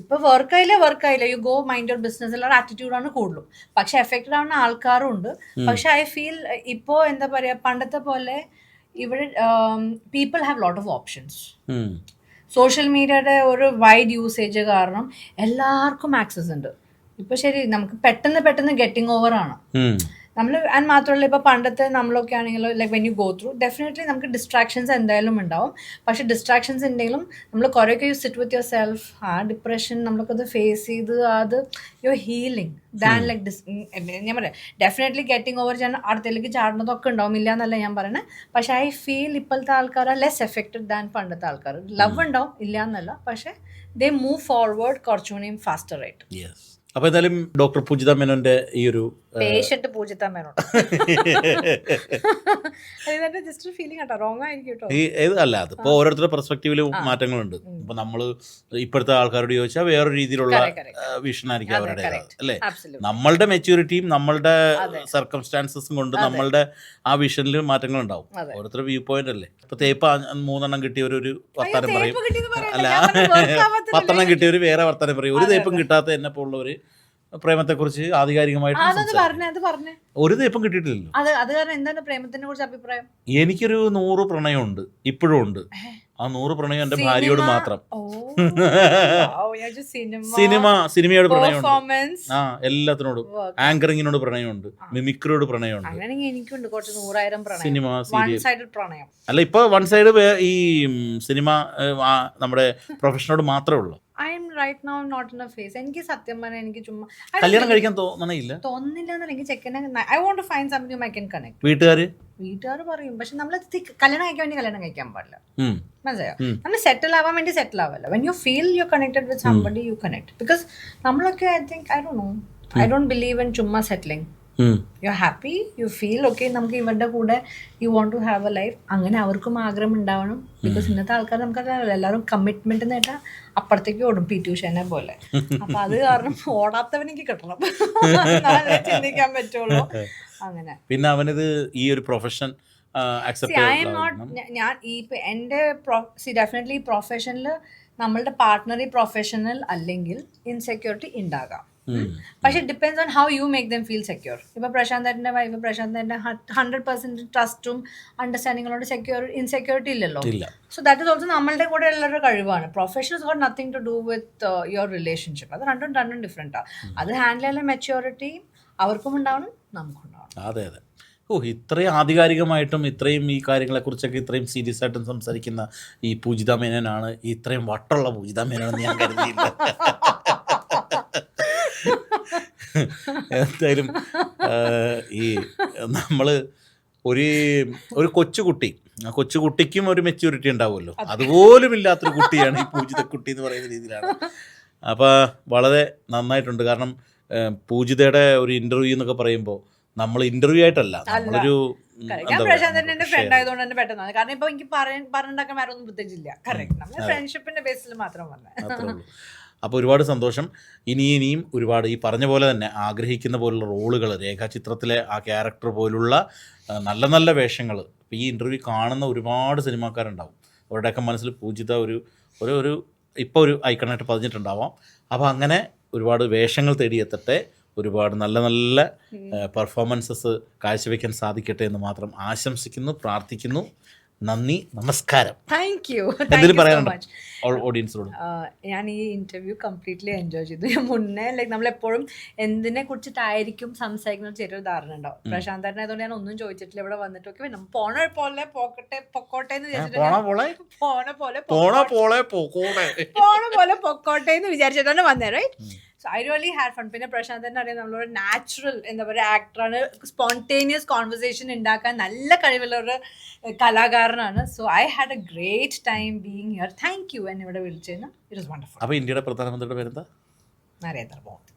ഇപ്പൊ വർക്കായില്ല you go mind your business ഉള്ള ആറ്റിറ്റ്യൂഡാണ് കൂടുതലും. പക്ഷെ എഫക്റ്റഡ് ആവുന്ന ആൾക്കാരും ഉണ്ട്. പക്ഷെ ഐ ഫീൽ ഇപ്പോ എന്താ പറയാ പണ്ടത്തെ പോലെ ഇവിടെ people have lot of options. Social മീഡിയയുടെ ഒരു വൈഡ് യൂസേജ് കാരണം എല്ലാവർക്കും ആക്സസ് ഉണ്ട്. ഇപ്പൊ ശരി നമുക്ക് പെട്ടെന്ന് ഗെറ്റിംഗ് ഓവർ ആണ്. നമ്മൾ ആൻഡ് മാത്രമല്ല ഇപ്പോൾ പണ്ടത്തെ നമ്മളൊക്കെ ആണെങ്കിലും like when you go through definitely നമുക്ക് ഡിസ്ട്രാക്ഷൻസ് എന്തായാലും ഉണ്ടാവും. പക്ഷേ ഡിസ്ട്രാക്ഷൻസ് ഉണ്ടെങ്കിലും നമ്മൾ കുറേയൊക്കെ you sit with your self, ആ ഡിപ്രഷൻ നമ്മളൊക്കെ അത് ഫേസ് ചെയ്ത് അത് യുവർ ഹീലിംഗ് ദാൻ ലൈക്ക് ഞാൻ പറയാം ഡെഫിനറ്റ്ലി ഗെറ്റിംഗ് ഓവർ ഞാൻ അടുത്തേക്ക് ചാടുന്നതൊക്കെ ഉണ്ടാവും, ഇല്ല എന്നല്ല ഞാൻ പറയുന്നത്. പക്ഷേ ഐ ഫീൽ ഇപ്പോഴത്തെ ആൾക്കാർ ലെസ് എഫക്റ്റഡ് ദാൻ പണ്ടത്തെ ആൾക്കാർ. ലവ് ഉണ്ടാവും, ഇല്ല എന്നല്ല, പക്ഷേ ദേ മൂവ് ഫോർവേഡ് കുറച്ചുകൂടി ഫാസ്റ്റർ ആയിട്ട്. അപ്പോൾ എന്തായാലും ഡോക്ടർ പൂജിത മേനോന്റെ ഈ ഒരു പേഷ്യന്റ് പൂജിത മേനോൻ ജസ്റ്റ് ഫീലിംഗ് കേട്ടോ, റോങ് ആയിരിക്കും കേട്ടോ. ഈ അല്ല അതിപ്പോ ഓരോരുത്തരുടെ പെർസ്പെക്റ്റീവിലും മാറ്റങ്ങളുണ്ട്. ഇപ്പൊ നമ്മള് ഇപ്പോഴത്തെ ആൾക്കാരോട് ചോദിച്ചാൽ വേറൊരു രീതിയിലുള്ള വിഷൻ ആയിരിക്കും അവരുടെ, അല്ലേ? നമ്മളുടെ മെച്യൂരിറ്റിയും നമ്മളുടെ സർക്കംസ്റ്റാൻസസും കൊണ്ട് നമ്മളുടെ ആ വിഷനിൽ മാറ്റങ്ങൾ ഉണ്ടാവും. ഓരോരുത്തരുടെ വ്യൂ പോയിന്റ് അല്ലേ. ഇപ്പൊ തേപ്പ് 3 കിട്ടിയവര് വർത്താനം പറയും, അല്ല 10 കിട്ടിയവര് വേറെ വർത്താനം പറയും. ഒരു തേപ്പും കിട്ടാത്ത എന്നെ പോലുള്ളവര് പ്രേമത്തെ കുറിച്ച് ആധികാരികമായിട്ട് ഒരു തേപ്പും കിട്ടിയിട്ടില്ലല്ലോ. അത് കാരണം എന്താണ് പ്രേമത്തിനെ കുറിച്ച് അഭിപ്രായം? എനിക്കൊരു 100 പ്രണയമുണ്ട്, ഇപ്പോഴും ഉണ്ട്. ആ 100 പ്രണയം എന്റെ ഭാര്യയോട് മാത്രം. സിനിമയോട് പ്രണയമുണ്ട്, ആ എല്ലാത്തിനോടും. ആങ്കറിങ്ങിനോട് പ്രണയമുണ്ട്, മിമിക്രിയോട് പ്രണയമുണ്ട്, സിനിമ സീരിയൽ. അല്ല ഇപ്പൊ വൺ സൈഡ് ഈ സിനിമ നമ്മുടെ പ്രൊഫഷനോട് മാത്രമേ ഉള്ളൂ. I am right now not in a phase. എനിക്ക് സത്യം പറഞ്ഞാൽ എനിക്ക് ചുമ്മാ കല്യാണം കഴിക്കാൻ തോന്നുന്നില്ല എന്നല്ല. എനിക്ക് ചെക്കനെ I want to find somebody whom I can connect. വീട്ടുകാർ പറയും, പക്ഷെ നമ്മൾ കല്യാണം കഴിക്കാൻ വേണ്ടി കല്യാണം കഴിക്കാൻ പാടില്ല, മനസ്സിലായോ? നമ്മൾ സെറ്റിൽ ആവാൻ വേണ്ടി സെറ്റിൽ ആവല്ലോ. When you feel you connected with somebody you connect. Because നമ്മളൊക്കെ I think I don't believe in ചുമ്മാ settling. You happy, you feel okay, നമുക്ക് ഇവരുടെ കൂടെ you want to have a life. അങ്ങനെ അവർക്കും ആഗ്രഹം ഉണ്ടാവണം. ബിക്കോസ് ഇന്നത്തെ ആൾക്കാർ നമുക്കറിയാമല്ലോ, എല്ലാവരും കമ്മിറ്റ്മെന്റ് നേട്ടാൽ അപ്പുറത്തേക്ക് ഓടും, പി.ടി. ഉഷേനെ പോലെ. അപ്പൊ അത് കാരണം ഓടാത്തവനെനിക്ക് കിട്ടണം, ചിന്തിക്കാൻ പറ്റുള്ളൂ. അങ്ങനെ പിന്നെ അവനത് ഈ ഒരു പ്രൊഫഷൻ ഞാൻ എന്റെ ഡെഫിനറ്റ്ലി പ്രൊഫഷനിൽ നമ്മളുടെ പാർട്ട്ണർ പ്രൊഫഷണൽ അല്ലെങ്കിൽ ഇൻസെക്യൂരിറ്റി ഉണ്ടാകാം. പക്ഷെ depends on how you make them feel secure. ഇപ്പൊ പ്രശാന്തന്റെ വൈഫ് പ്രശാന്തന്റെ 100% ട്രസ്റ്റും അണ്ടർസ്റ്റാൻഡിങ്ങോട് ഇൻസെക്യൂരിറ്റി ഇല്ലല്ലോ. സോ ദാറ്റ് ഇസ് ഓൾസോ നമ്മളുടെ കൂടെ ഉള്ളൊരു കഴിവാണ്. Profession is got nothing to do with your relationship. അത് രണ്ടും ഡിഫറെന്റാ. അത് ഹാൻഡിൽ ചെയ്യാൻ മെച്യൂരിറ്റി അവർക്കും ഉണ്ടാവണം, നമുക്കും ഉണ്ടാവണം. അതെ അതെ. ഇത്രയും ആധികാരികമായിട്ടും ഇത്രയും ഈ കാര്യങ്ങളെക്കുറിച്ചൊക്കെ ഇത്രയും സീരിയസ് ആയിട്ടും സംസാരിക്കുന്ന ഈ പൂജിത മേനോനാണ് ഇത്രയും വട്ടുള്ള പൂജിത മേനോനെന്ന് ഞാൻ കരുതിയില്ല. എന്തായാലും ഈ നമ്മള് ഒരു കൊച്ചുകുട്ടി, ആ കൊച്ചുകുട്ടിക്കും ഒരു മെച്യൂരിറ്റി ഉണ്ടാവുമല്ലോ, അതുപോലും ഇല്ലാത്തൊരു കുട്ടിയാണ് ഈ പൂജിത കുട്ടി എന്ന് പറയുന്ന രീതിയിലാണ്. അപ്പോൾ വളരെ നന്നായിട്ടുണ്ട്. കാരണം പൂജിതയുടെ ഒരു ഇന്റർവ്യൂ എന്നൊക്കെ പറയുമ്പോൾ നമ്മൾ ഇന്റർവ്യൂ ആയിട്ടല്ല, നമ്മളൊരു പ്രശാന്തന്റെ ഫ്രണ്ട് ആയതുകൊണ്ട് തന്നെ പെട്ടെന്ന്. കാരണം ഇപ്പൊ എനിക്ക് പറഞ്ഞിട്ടുണ്ടാക്കാൻ വേറെ ഒന്നും പ്രത്യേകിച്ചില്ല. കറക്റ്റ്, നമ്മൾ ഫ്രണ്ട്ഷിപ്പിന്റെ ബേസിൽ മാത്രം പറഞ്ഞത്. അപ്പോൾ ഒരുപാട് സന്തോഷം. ഇനിയും ഒരുപാട് ഈ പറഞ്ഞ പോലെ തന്നെ ആഗ്രഹിക്കുന്ന പോലുള്ള റോളുകൾ, രേഖാചിത്രത്തിലെ ആ ക്യാരക്ടർ പോലുള്ള നല്ല നല്ല വേഷങ്ങൾ ഈ ഇൻ്റർവ്യൂ കാണുന്ന ഒരുപാട് സിനിമാക്കാരുണ്ടാവും. അവരുടെയൊക്കെ മനസ്സിൽ പൂജിത ഒരു ഇപ്പോൾ ഒരു ഐക്കണായിട്ട് പതിഞ്ഞിട്ടുണ്ടാവാം. അപ്പോൾ അങ്ങനെ ഒരുപാട് വേഷങ്ങൾ തേടിയെത്തട്ടെ, ഒരുപാട് നല്ല നല്ല പെർഫോമൻസസ് കാഴ്ചവെക്കാൻ സാധിക്കട്ടെ എന്ന് മാത്രം ആശംസിക്കുന്നു, പ്രാർത്ഥിക്കുന്നു. നന്ദി, നമസ്കാരം. Thank you. ഓഡിയൻസിനോട് ഞാൻ ഈ ഇന്റർവ്യൂ കംപ്ലീറ്റ്ലി എൻജോയ് ചെയ്തു. ഞാൻ മുന്നേ ലൈക്ക് നമ്മളെപ്പോഴും എന്തിനെ കുറിച്ചിട്ടായിരിക്കും സംസാരിക്കുന്ന ചെറിയൊരു ധാരണ ഉണ്ടാവും. പ്രശാന്തനായതുകൊണ്ട് ഞാൻ ഒന്നും ചോദിച്ചിട്ടില്ല. ഇവിടെ വന്നിട്ടൊക്കെ പൊക്കോട്ടെ എന്ന് വിചാരിച്ചിട്ടാണ് വന്നേ. Right, so I really had fun. പിന്നെ പ്രശാന്തനെ അറിയാം, നമ്മളൊരു നാച്ചുറൽ എന്താ പറയുക ആക്ടറാണ്. സ്പോണ്ടേനിയസ് കോൺവെർസേഷൻ ഉണ്ടാക്കാൻ നല്ല കഴിവുള്ള ഒരു കലാകാരനാണ്. So I had A great time being here. Thank you എന്നെ ഇവിടെ വിളിച്ചതിന്. It was wonderful. അപ്പോൾ ഇന്ത്യയുടെ പ്രധാനമന്ത്രിയുടെ പേരെന്താ? നരേന്ദ്ര മോദി.